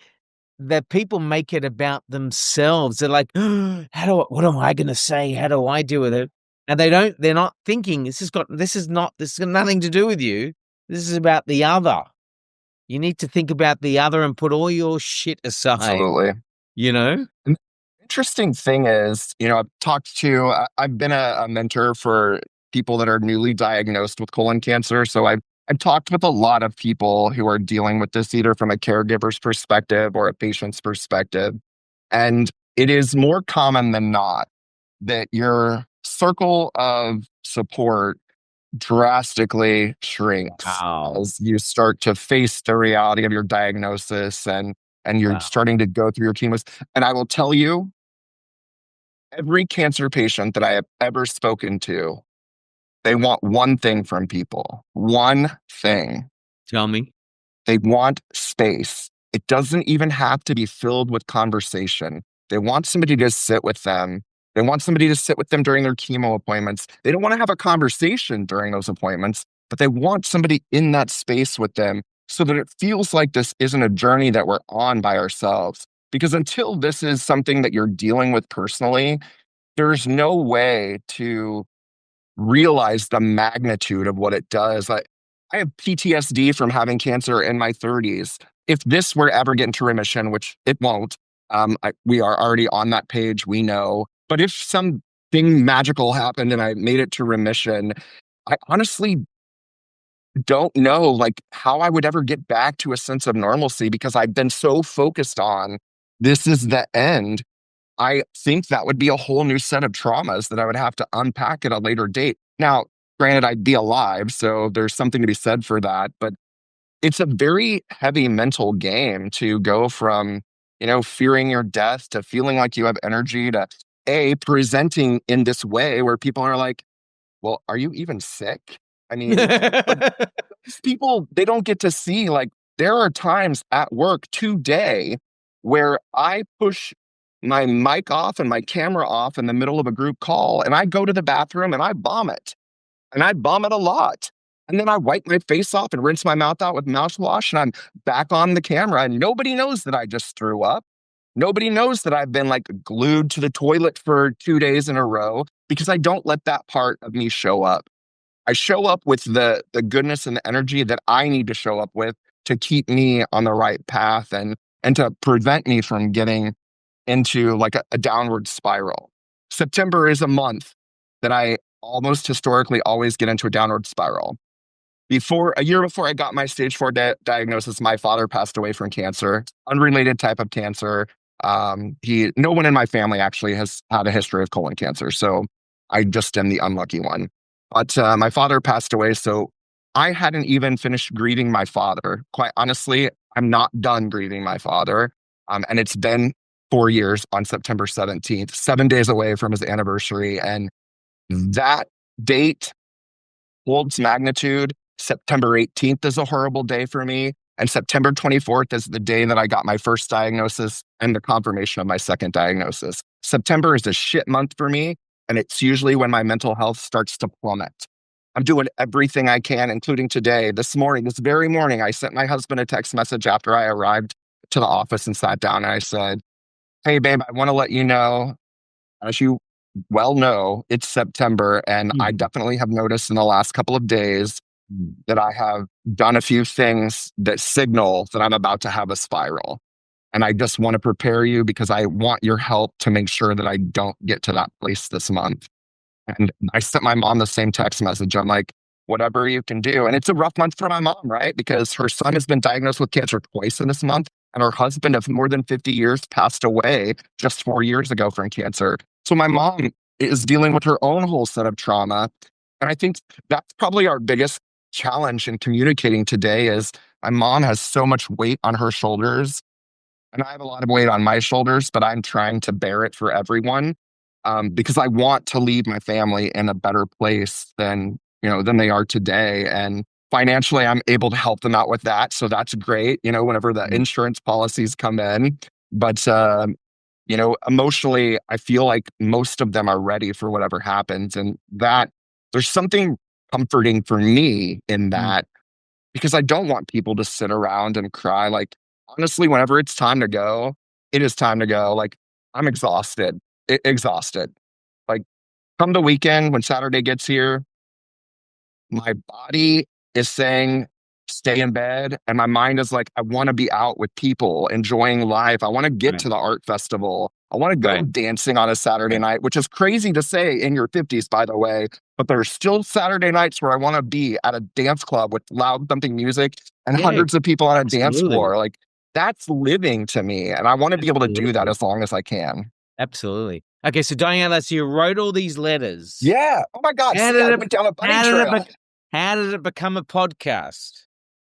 that people make it about themselves. They're like, what am I going to say? How do I deal with it? And they're not thinking, this has got nothing to do with you. This is about the other. You need to think about the other and put all your shit aside, Absolutely. you know? An interesting thing is, I've been a mentor for people that are newly diagnosed with colon cancer. So I've talked with a lot of people who are dealing with this either from a caregiver's perspective or a patient's perspective. And it is more common than not that your circle of support drastically shrinks Wow. as you start to face the reality of your diagnosis, and you're Wow. starting to go through your chemos. And I will tell you, every cancer patient that I have ever spoken to, they want one thing from people. One thing. Tell me. They want space. It doesn't even have to be filled with conversation. They want somebody to sit with them. They want somebody to sit with them during their chemo appointments. They don't want to have a conversation during those appointments, but they want somebody in that space with them so that it feels like this isn't a journey that we're on by ourselves. Because until this is something that you're dealing with personally, there's no way to realize the magnitude of what it does. I have PTSD from having cancer in my 30s. If this were to ever get into remission, which it won't, we are already on that page, we know. But if something magical happened and I made it to remission, I honestly don't know like how I would ever get back to a sense of normalcy because I've been so focused on this is the end. I think that would be a whole new set of traumas that I would have to unpack at a later date. Now, granted, I'd be alive, so there's something to be said for that, but it's a very heavy mental game to go from, fearing your death to feeling like you have energy to presenting in this way where people are like, well, are you even sick? I mean, but these people, they don't get to see, like, there are times at work today where I push my mic off and my camera off in the middle of a group call and I go to the bathroom and I vomit. And I vomit a lot. And then I wipe my face off and rinse my mouth out with mouthwash and I'm back on the camera and nobody knows that I just threw up. Nobody knows that I've been like glued to the toilet for 2 days in a row because I don't let that part of me show up. I show up with the goodness and the energy that I need to show up with to keep me on the right path and to prevent me from getting into like a downward spiral. September is a month that I almost historically always get into a downward spiral. A year before I got my stage 4 diagnosis, my father passed away from cancer, unrelated type of cancer. No one in my family actually has had a history of colon cancer, so I just am the unlucky one. But my father passed away, so I hadn't even finished grieving my father. Quite honestly, I'm not done grieving my father, and it's been 4 years on September 17th, 7 days away from his anniversary, and that date holds magnitude. September 18th is a horrible day for me. And September 24th is the day that I got my first diagnosis and the confirmation of my second diagnosis. September is a shit month for me. And it's usually when my mental health starts to plummet. I'm doing everything I can, including today. This very morning, I sent my husband a text message after I arrived to the office and sat down. And I said, hey, babe, I want to let you know, as you well know, it's September. And I definitely have noticed in the last couple of days that I have done a few things that signal that I'm about to have a spiral. And I just want to prepare you because I want your help to make sure that I don't get to that place this month. And I sent my mom the same text message. I'm like, whatever you can do. And it's a rough month for my mom, right? Because her son has been diagnosed with cancer twice in this month. And her husband of more than 50 years passed away just 4 years ago from cancer. So my mom is dealing with her own whole set of trauma. And I think that's probably our biggest challenge in communicating today is my mom has so much weight on her shoulders and I have a lot of weight on my shoulders, but I'm trying to bear it for everyone because I want to leave my family in a better place than they are today. And financially, I'm able to help them out with that. So that's great, whenever the insurance policies come in. But, emotionally, I feel like most of them are ready for whatever happens. And that there's something comforting for me in that because I don't want people to sit around and cry. Like, honestly, whenever it's time to go, it is time to go. Like, I'm exhausted, exhausted. Like, come the weekend when Saturday gets here, my body is saying, stay in bed. And my mind is like, I want to be out with people, enjoying life. I want to get to the art festival. I want to go dancing on a Saturday night, which is crazy to say in your 50s, by the way. But there's still Saturday nights where I want to be at a dance club with loud thumping music and hundreds of people on a dance floor. Like, that's living to me. And I want to be able to do that as long as I can. Absolutely. Okay, so Diana, so you wrote all these letters. Yeah. Oh my God. I went down a bunny trail. How did it become a podcast?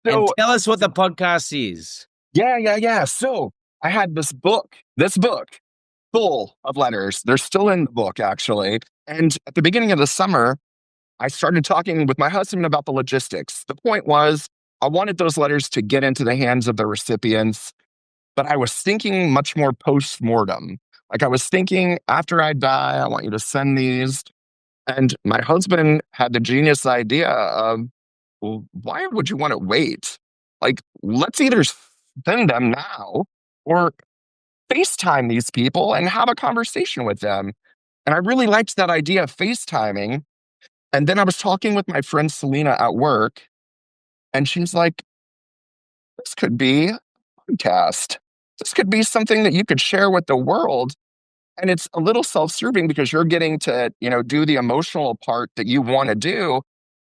So, and tell us what the podcast is. Yeah. So I had this book full of letters. They're still in the book, actually. And at the beginning of the summer, I started talking with my husband about the logistics. The point was, I wanted those letters to get into the hands of the recipients, but I was thinking much more post-mortem. Like, I was thinking, after I die, I want you to send these. And my husband had the genius idea of, well, why would you want to wait? Like, let's either send them now or FaceTime these people and have a conversation with them. And I really liked that idea of FaceTiming. And then I was talking with my friend Selena at work, And she's like, this could be a podcast. This could be something that you could share with the world. And it's a little self-serving because you're getting to, do the emotional part that you want to do.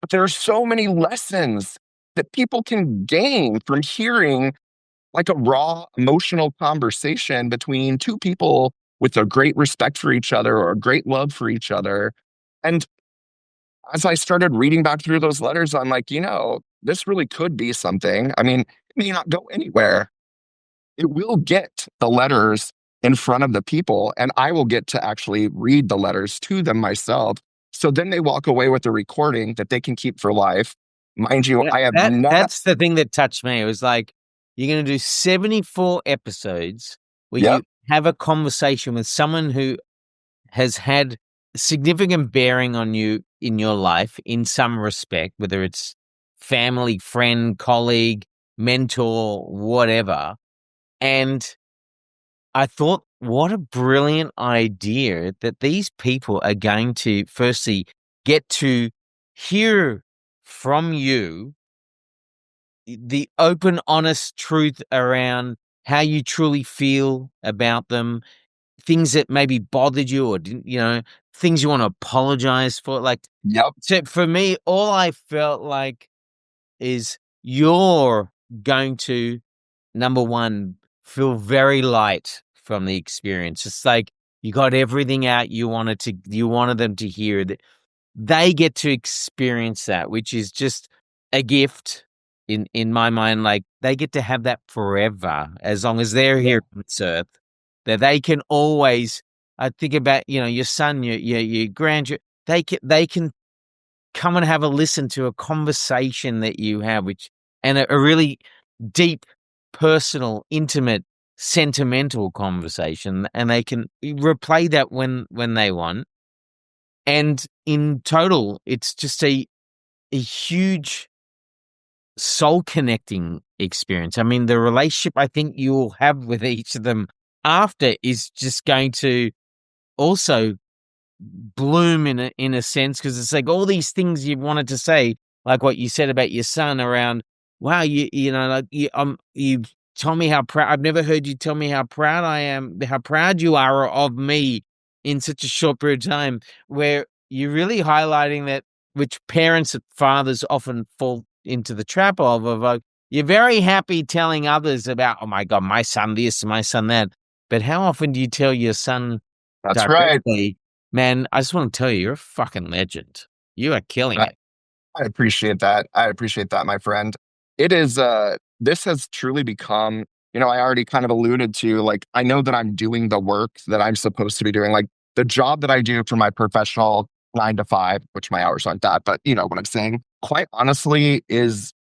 But there are so many lessons that people can gain from hearing like a raw emotional conversation between two people with a great respect for each other or a great love for each other. And as I started reading back through those letters, I'm like, this really could be something. I mean, it may not go anywhere. It will get the letters in front of the people, and I will get to actually read the letters to them myself. So then they walk away with a recording that they can keep for life. Mind you, I have not. That's the thing that touched me. It was like, you're going to do 74 episodes where Yep. you have a conversation with someone who has had significant bearing on you in your life in some respect, whether it's family, friend, colleague, mentor, whatever. And I thought, what a brilliant idea that these people are going to firstly get to hear from you the open, honest truth around how you truly feel about them, things that maybe bothered you or didn't, things you want to apologize for. Like, Yep. so for me, all I felt like is you're going to, number one, feel very light from the experience. It's like you got everything out you wanted them to hear. That they get to experience that, which is just a gift in my mind. Like, they get to have that forever as long as they're here on this earth. That they can always, I think about, your son, your grandchild, they can come and have a listen to a conversation that you have, and a really deep, personal, intimate, sentimental conversation, and they can replay that when they want. And in total, it's just a huge soul connecting experience. I mean, the relationship I think you'll have with each of them after is just going to also bloom in a sense, because it's like all these things you wanted to say, like what you said about your son around, wow, like you told me how proud. I've never heard you tell me how proud I am, how proud you are of me in such a short period of time, where you're really highlighting that, which parents and fathers often fall into the trap of you're very happy telling others about, oh my God, my son this, my son that. But how often do you tell your son That's right. directly, man, I just want to tell you, you're a fucking legend. You are killing I, it. I appreciate that. I appreciate that, my friend. It is, this has truly become, I already kind of alluded to, like, I know that I'm doing the work that I'm supposed to be doing. Like, the job that I do for my professional 9 to 5, which my hours aren't that, but you know what I'm saying, quite honestly, is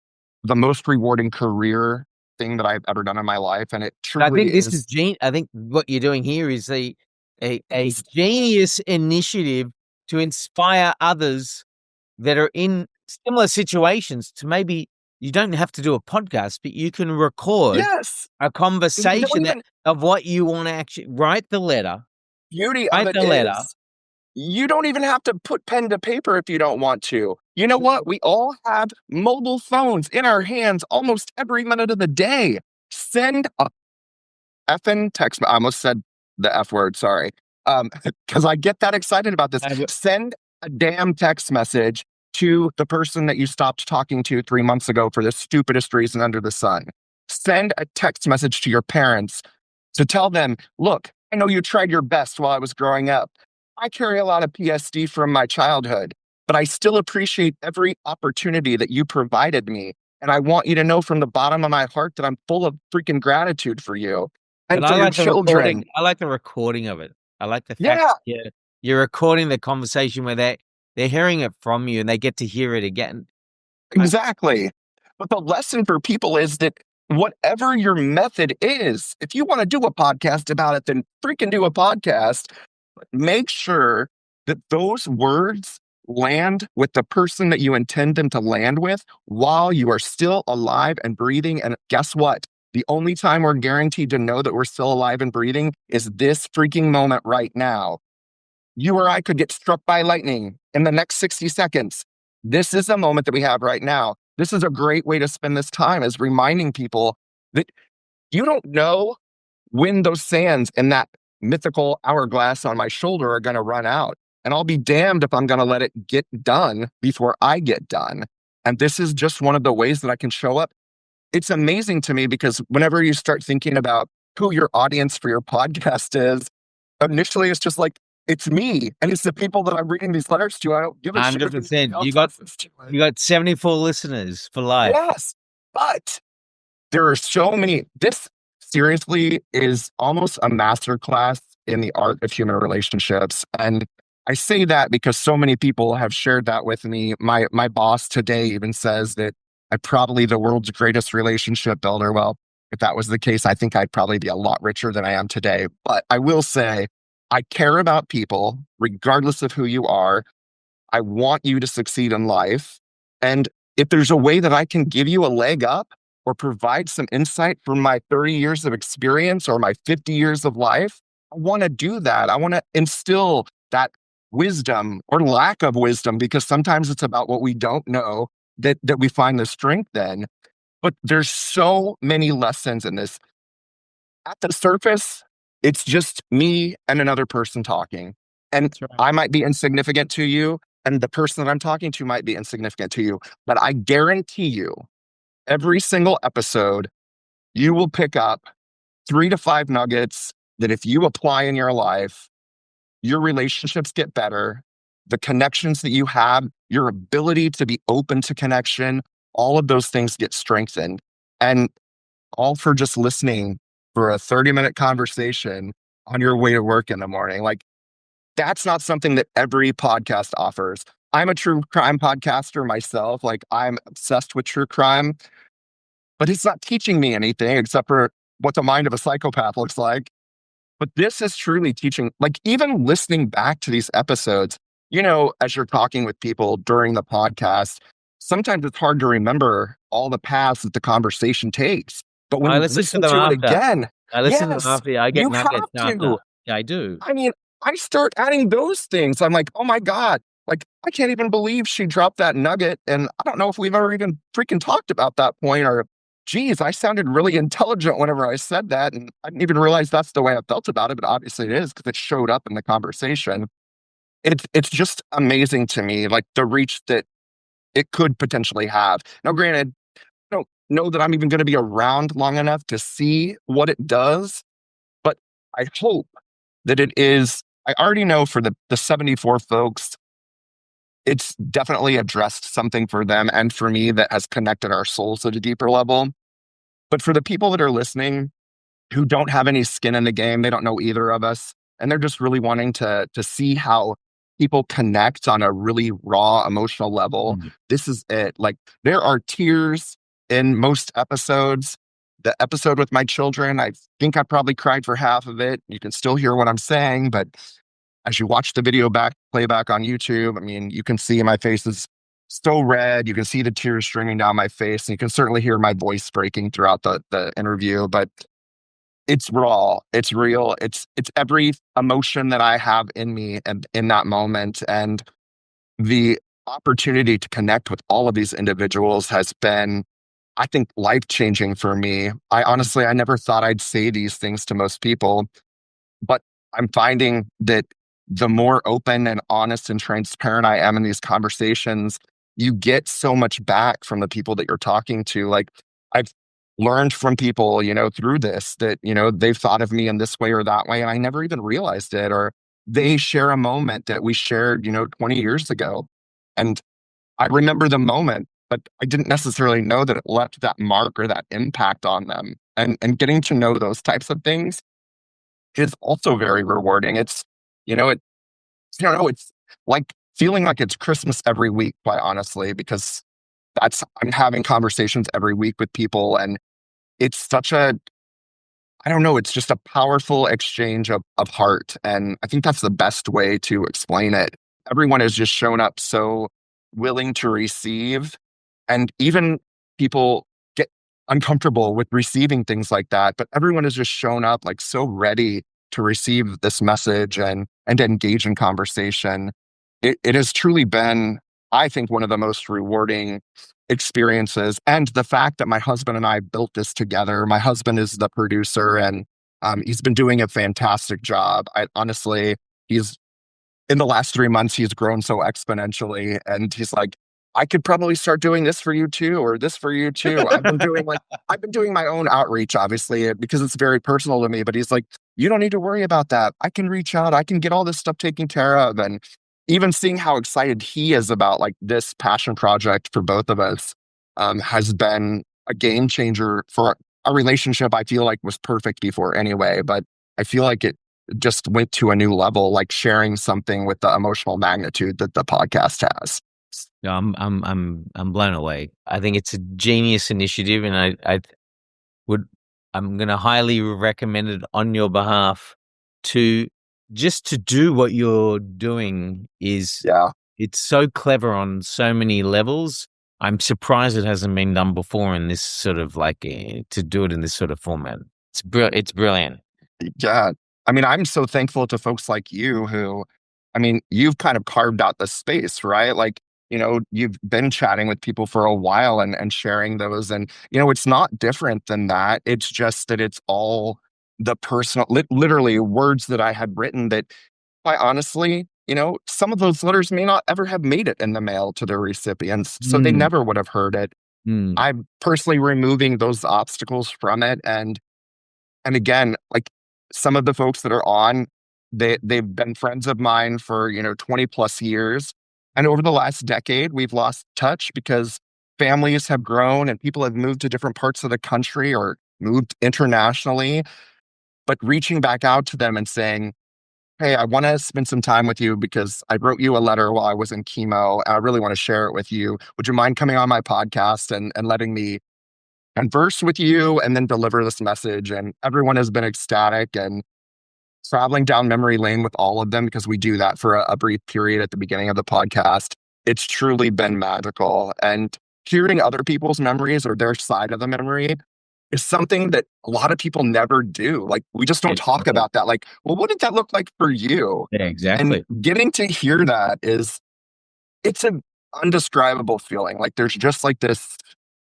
the most rewarding career thing that I've ever done in my life. And it I truly think this is is. I think what you're doing here is a genius initiative to inspire others that are in similar situations to, maybe you don't have to do a podcast, but you can record Yes. a You don't conversation even, of what you want to actually write the letter. beauty of Write it the letter. is, you don't even have to put pen to paper if you don't want to. You know what? We all have mobile phones in our hands almost every minute of the day. Send a effing text. I almost said the F word, sorry. Because I get that excited about this. Send a damn text message to the person that you stopped talking to 3 months ago for the stupidest reason under the sun. Send a text message to your parents to tell them, look, I know you tried your best while I was growing up. I carry a lot of PSD from my childhood, but I still appreciate every opportunity that you provided me. And I want you to know from the bottom of my heart that I'm full of freaking gratitude for you and But for I your like the recording. children. I like the recording of it. I like the fact Yeah, that you're recording the conversation where they're hearing it from you and they get to hear it again. exactly. But the lesson for people is that whatever your method is, if you want to do a podcast about it, then freaking do a podcast. But make sure that those words land with the person that you intend them to land with while you are still alive and breathing. And guess what? The only time we're guaranteed to know that we're still alive and breathing is this freaking moment right now. You or I could get struck by lightning in the next 60 seconds. This is the moment that we have right now. this is a great way to spend this time, is reminding people that you don't know when those sands in that mythical hourglass on my shoulder are going to run out. And I'll be damned if I'm going to let it get done before I get done. And this is just one of the ways that I can show up. It's amazing to me because whenever you start thinking about who your audience for your podcast is, initially it's just like, it's me. And it's the people that I'm reading these letters to. I don't give a shit. 100%. You got 74 listeners for life. Yes. But there are so many. This seriously is almost a masterclass in the art of human relationships. And I say that because so many people have shared that with me. My boss today even says that I'm probably the world's greatest relationship builder. Well, if that was the case, I think I'd probably be a lot richer than I am today. But I will say, I care about people regardless of who you are. I want you to succeed in life. And if there's a way that I can give you a leg up or provide some insight from my 30 years of experience or my 50 years of life, I want to do that. I want to instill that wisdom or lack of wisdom, because sometimes it's about what we don't know that we find the strength in. But there's so many lessons in this. At the surface, it's just me and another person talking. And right. I might be insignificant to you, and the person that I'm talking to might be insignificant to you. But I guarantee you, every single episode, you will pick up 3 to 5 nuggets that if you apply in your life, your relationships get better. The connections that you have, your ability to be open to connection, all of those things get strengthened. And all for just listening for a 30-minute conversation on your way to work in the morning. Like, that's not something that every podcast offers. I'm a true crime podcaster myself. Like, I'm obsessed with true crime, but it's not teaching me anything except for what the mind of a psychopath looks like. But this is truly teaching, like, even listening back to these episodes, as you're talking with people during the podcast, sometimes it's hard to remember all the paths that the conversation takes. But when I you listen listen to them to it after. again, I listen to them yes, after. I get you nuggets have after. to. Yeah, I do. I mean, I start adding those things. I'm like, oh my God, like, I can't even believe she dropped that nugget. And I don't know if we've ever even freaking talked about that point, or, geez, I sounded really intelligent whenever I said that. And I didn't even realize that's the way I felt about it. But obviously it is, because it showed up in the conversation. It's just amazing to me, like, the reach that it could potentially have. Now, granted, I don't know that I'm even going to be around long enough to see what it does, but I hope that it is. I already know for the 74 folks, it's definitely addressed something for them and for me that has connected our souls at a deeper level. But for the people that are listening who don't have any skin in the game, they don't know either of us, and they're just really wanting to see how people connect on a really raw emotional level. This is it. Like, there are tears in most episodes. The episode with my children, I think I probably cried for half of it. You can still hear what I'm saying, but as you watch the video playback on YouTube, I mean, you can see my face is so red. You can see the tears streaming down my face, and you can certainly hear my voice breaking throughout the interview. But it's raw, it's real, it's every emotion that I have in me and in that moment. And the opportunity to connect with all of these individuals has been, I think, life-changing for me. I never thought I'd say these things to most people, but I'm finding that the more open and honest and transparent I am in these conversations, you get so much back from the people that you're talking to. Like, I've learned from people, through this, that, they've thought of me in this way or that way, and I never even realized it. Or they share a moment that we shared, 20 years ago. And I remember the moment, but I didn't necessarily know that it left that mark or that impact on them. And getting to know those types of things is also very rewarding. It's, it's like feeling like it's Christmas every week, quite honestly, because I'm having conversations every week with people, and it's such I don't know, it's just a powerful exchange of heart. And I think that's the best way to explain it. Everyone has just shown up so willing to receive, and even people get uncomfortable with receiving things like that. But everyone has just shown up like so ready to receive this message and to engage in conversation. It has truly been I think, one of the most rewarding experiences. And the fact that my husband and I built this together. My husband is the producer, and he's been doing a fantastic job. I honestly, he's in the last 3 months, he's grown so exponentially. And he's like, I could probably start doing this for you too, or this for you too. I've been doing my own outreach, obviously, because it's very personal to me. But he's like, you don't need to worry about that. I can reach out. I can get all this stuff taken care of. And even seeing how excited he is about like this passion project for both of us has been a game changer for a relationship I feel like was perfect before anyway. But I feel like it just went to a new level, like sharing something with the emotional magnitude that the podcast has. No, I'm blown away. I think it's a genius initiative, and I'm going to highly recommend it on your behalf to do what you're doing. It's so clever on so many levels. I'm surprised it hasn't been done before in this sort of to do it in this sort of format. It's brilliant. Yeah. I mean, I'm so thankful to folks like you who, I mean, you've kind of carved out the space, right? Like, you've been chatting with people for a while and sharing those. And, it's not different than that. It's just that it's all the personal, literally words that I had written that, quite honestly, some of those letters may not ever have made it in the mail to their recipients. So they never would have heard it. I'm personally removing those obstacles from it. And again, like, some of the folks that are on, they've been friends of mine for 20 plus years, and over the last decade we've lost touch because families have grown and people have moved to different parts of the country or moved internationally. But reaching back out to them and saying, hey, I want to spend some time with you because I wrote you a letter while I was in chemo and I really want to share it with you. Would you mind coming on my podcast and letting me converse with you and then deliver this message? And everyone has been ecstatic, and traveling down memory lane with all of them, because we do that for a brief period at the beginning of the podcast. It's truly been magical. And hearing other people's memories or their side of the memory is something that a lot of people never do. Like, we just don't talk about that. Like, well, what did that look like for you? Yeah, exactly. And getting to hear that it's an undescribable feeling. Like, there's just like this,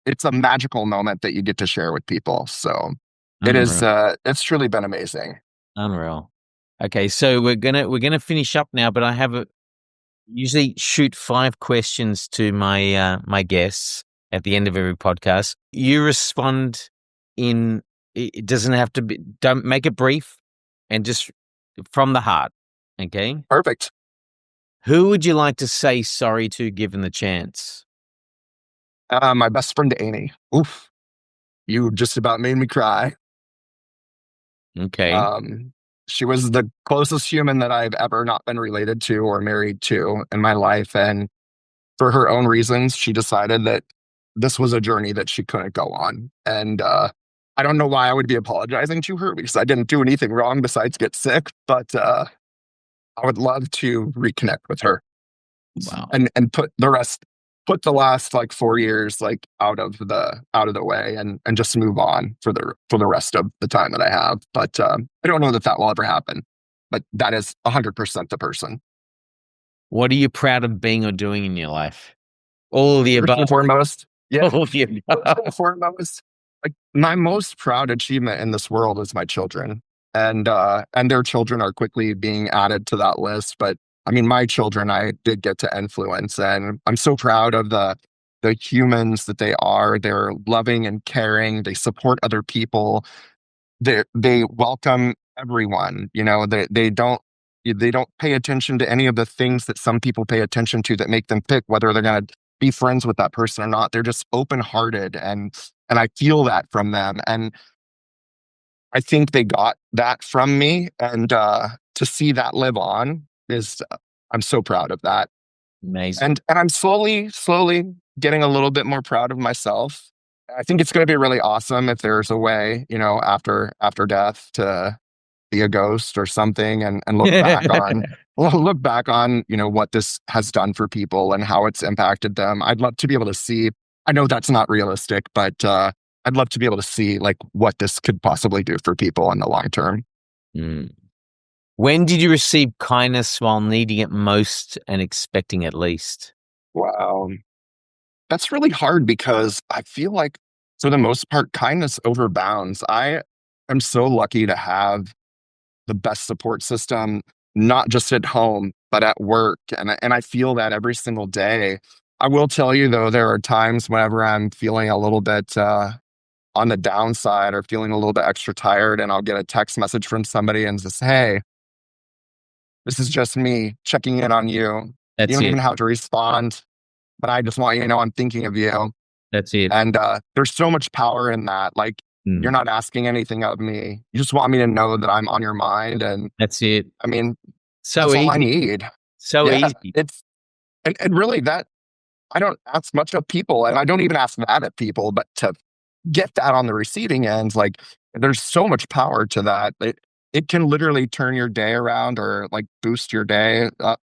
it's a magical moment that you get to share with people. So it's truly been amazing. Unreal. Okay, so we're gonna finish up now, but I usually shoot 5 questions to my guests at the end of every podcast. You respond it doesn't have to be, don't make it brief, and just from the heart. Okay. Perfect. Who would you like to say sorry to, given the chance? My best friend Amy. Oof, you just about made me cry. Okay. She was the closest human that I've ever not been related to or married to in my life. And for her own reasons, she decided that this was a journey that she couldn't go on. And I don't know why I would be apologizing to her, because I didn't do anything wrong besides get sick. But I would love to reconnect with her. Wow. And put the last like 4 years like out of the way and just move on for the rest of the time that I have. But I don't know that will ever happen. But that is 100% the person. What are you proud of being or doing in your life? All of the above. First and foremost, yeah. All of the above. First and foremost, like, my most proud achievement in this world is my children, and their children are quickly being added to that list. But I mean, my children, I did get to influence, and I'm so proud of the humans that they are. They're loving and caring. They support other people. They welcome everyone. They don't pay attention to any of the things that some people pay attention to that make them pick whether they're going to be friends with that person or not. They're just open-hearted, and I feel that from them. And I think they got that from me, and to see that live on is, I'm so proud of that. Amazing. And I'm slowly getting a little bit more proud of myself. I think it's going to be really awesome if there's a way, after death, to be a ghost or something and look back on what this has done for people and how it's impacted them. I'd love to be able to see. I know that's not realistic, but I'd love to be able to see like what this could possibly do for people in the long term. When did you receive kindness while needing it most and expecting it least? Wow. That's really hard because I feel like, for the most part, kindness overbounds. I am so lucky to have the best support system, not just at home, but at work. And I feel that every single day. I will tell you, though, there are times whenever I'm feeling a little bit on the downside or feeling a little bit extra tired, and I'll get a text message from somebody and says, "Hey, this is just me checking in on you. You That's don't even it. have to respond, but I just want you to know I'm thinking of you." That's it. And there's so much power in that. Like, you're Mm. not asking anything of me. You just want me to know that I'm on your mind. And That's it. I mean, So that's all I easy. need. So Yeah. easy. And really, that I don't ask much of people, and I don't even ask that of people, but to get that on the receiving end, like, there's so much power to that. It can literally turn your day around or like boost your day up,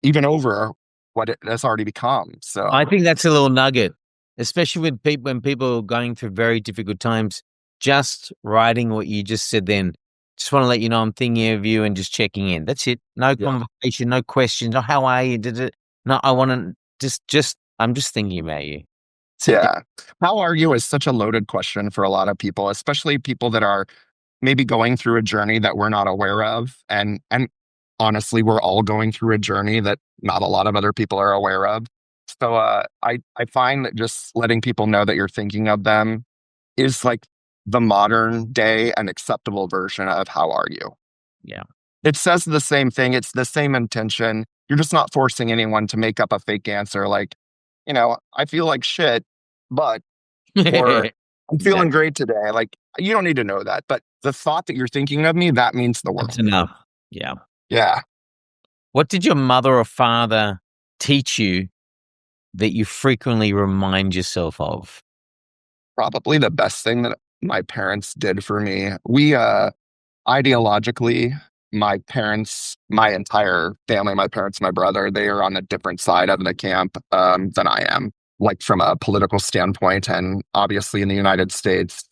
even over what it has already become. So, I think that's a little nugget, especially when people are going through very difficult times. Just writing what you just said then. Just want to let you know I'm thinking of you and just checking in. That's it. No yeah. conversation, no questions. Oh, how are you? Did it? No, I want to just. I'm just thinking about you. Yeah. How are you is such a loaded question for a lot of people, especially people that are maybe going through a journey that we're not aware of. And honestly, we're all going through a journey that not a lot of other people are aware of. So I find that just letting people know that you're thinking of them is like the modern day and acceptable version of how are you. Yeah. It says the same thing. It's the same intention. You're just not forcing anyone to make up a fake answer like, I feel like shit, but, or I'm feeling Exactly. great today. Like, you don't need to know that. But the thought that you're thinking of me, that means the That's world. enough. Yeah. Yeah. What did your mother or father teach you that you frequently remind yourself of? Probably the best thing that my parents did for me. We, ideologically, my parents, my entire family, my parents, my brother, they are on a different side of the camp than I am, like from a political standpoint. And obviously, in the United States,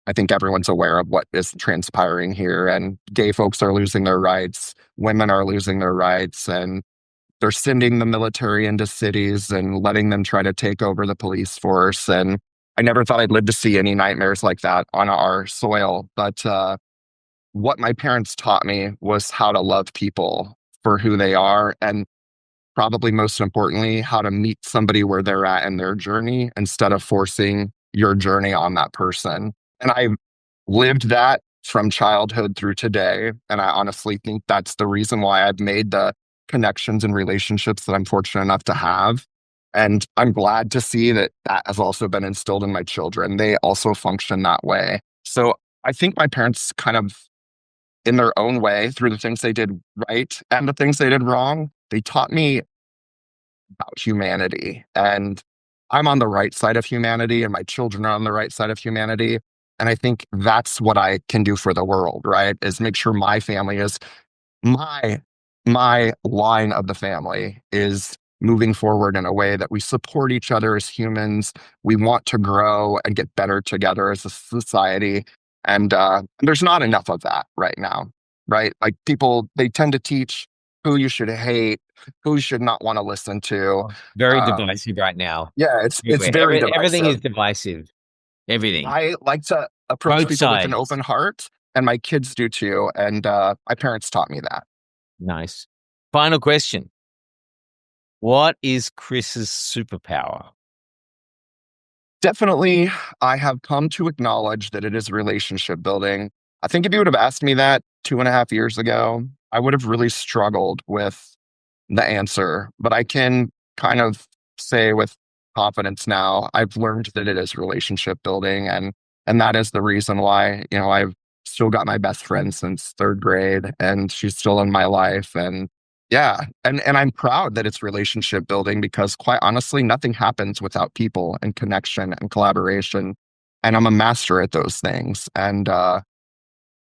I think everyone's aware of what is transpiring here. And gay folks are losing their rights, women are losing their rights, and they're sending the military into cities and letting them try to take over the police force. And I never thought I'd live to see any nightmares like that on our soil. But what my parents taught me was how to love people for who they are. And probably most importantly, how to meet somebody where they're at in their journey instead of forcing your journey on that person. And I've lived that from childhood through today. And I honestly think that's the reason why I've made the connections and relationships that I'm fortunate enough to have. And I'm glad to see that that has also been instilled in my children. They also function that way. So I think my parents kind of, in their own way, through the things they did right and the things they did wrong, they taught me about humanity. And I'm on the right side of humanity, and my children are on the right side of humanity. And I think that's what I can do for the world, right? Is make sure my family is my my line of the family is moving forward in a way that we support each other as humans. We want to grow and get better together as a society. And there's not enough of that right now, right? Like, people, they tend to teach who you should hate, who you should not want to listen to. Very Um, divisive right now. yeah, it's Everywhere. very Everything divisive. is divisive. Everything. I like to approach Both people with an sides. open heart, and my kids do too. And my parents taught me that. Nice. Final question. What is Chris's superpower? Definitely, I have come to acknowledge that it is relationship building. I think if you would have asked me that 2.5 years ago, I would have really struggled with the answer. But I can kind of say with confidence now, I've learned that it is relationship building, and that is the reason why, I've still got my best friend since third grade, and she's still in my life. And yeah, and I'm proud that it's relationship building because, quite honestly, nothing happens without people and connection and collaboration. And I'm a master at those things. And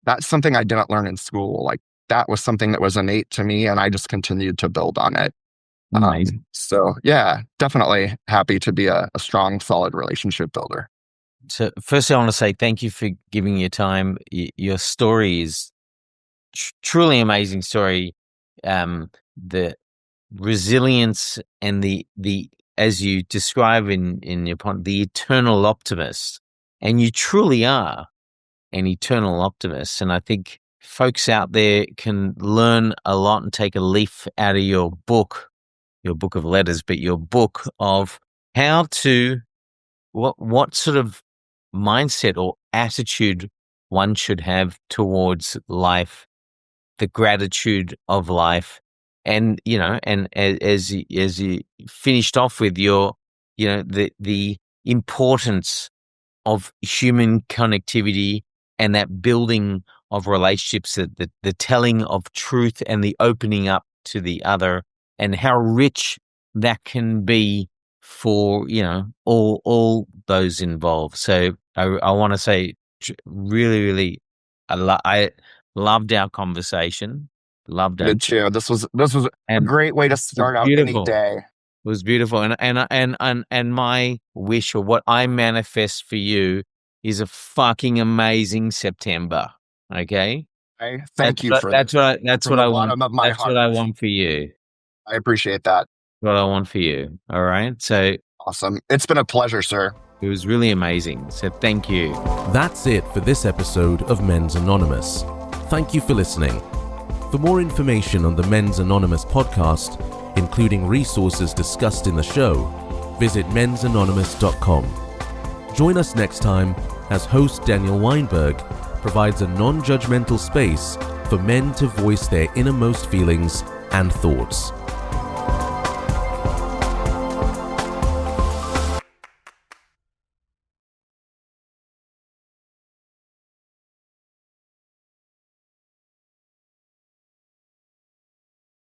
that's something I didn't learn in school. Like, that was something that was innate to me, and I just continued to build on it. Amazing. So yeah, definitely happy to be a strong, solid relationship builder. So, firstly, I want to say thank you for giving your time. Your story is truly amazing story. The resilience and the as you describe in your point, the eternal optimist, and you truly are an eternal optimist. And I think folks out there can learn a lot and take a leaf out of your book of letters, but your book of how to, what sort of mindset or attitude one should have towards life, the gratitude of life. And, and as you finished off with your, the importance of human connectivity and that building of relationships, the telling of truth and the opening up to the other, and how rich that can be for, all those involved. So I want to say really, really, I loved our conversation. Loved Did it. too. This was a And great way to it was start out any beautiful. day. It was beautiful. And my wish, or what I manifest for you, is a fucking amazing September. Okay? Thank you for That's what from the I want. bottom of my That's heart. what I want for you. I appreciate that. What I want for you. All right. So Awesome. It's been a pleasure, sir. it was really amazing. So thank you. That's it for this episode of Men's Anonymous. Thank you for listening. For more information on the Men's Anonymous podcast, including resources discussed in the show, visit mensanonymous.com. Join us next time as host Daniel Weinberg provides a non-judgmental space for men to voice their innermost feelings and thoughts.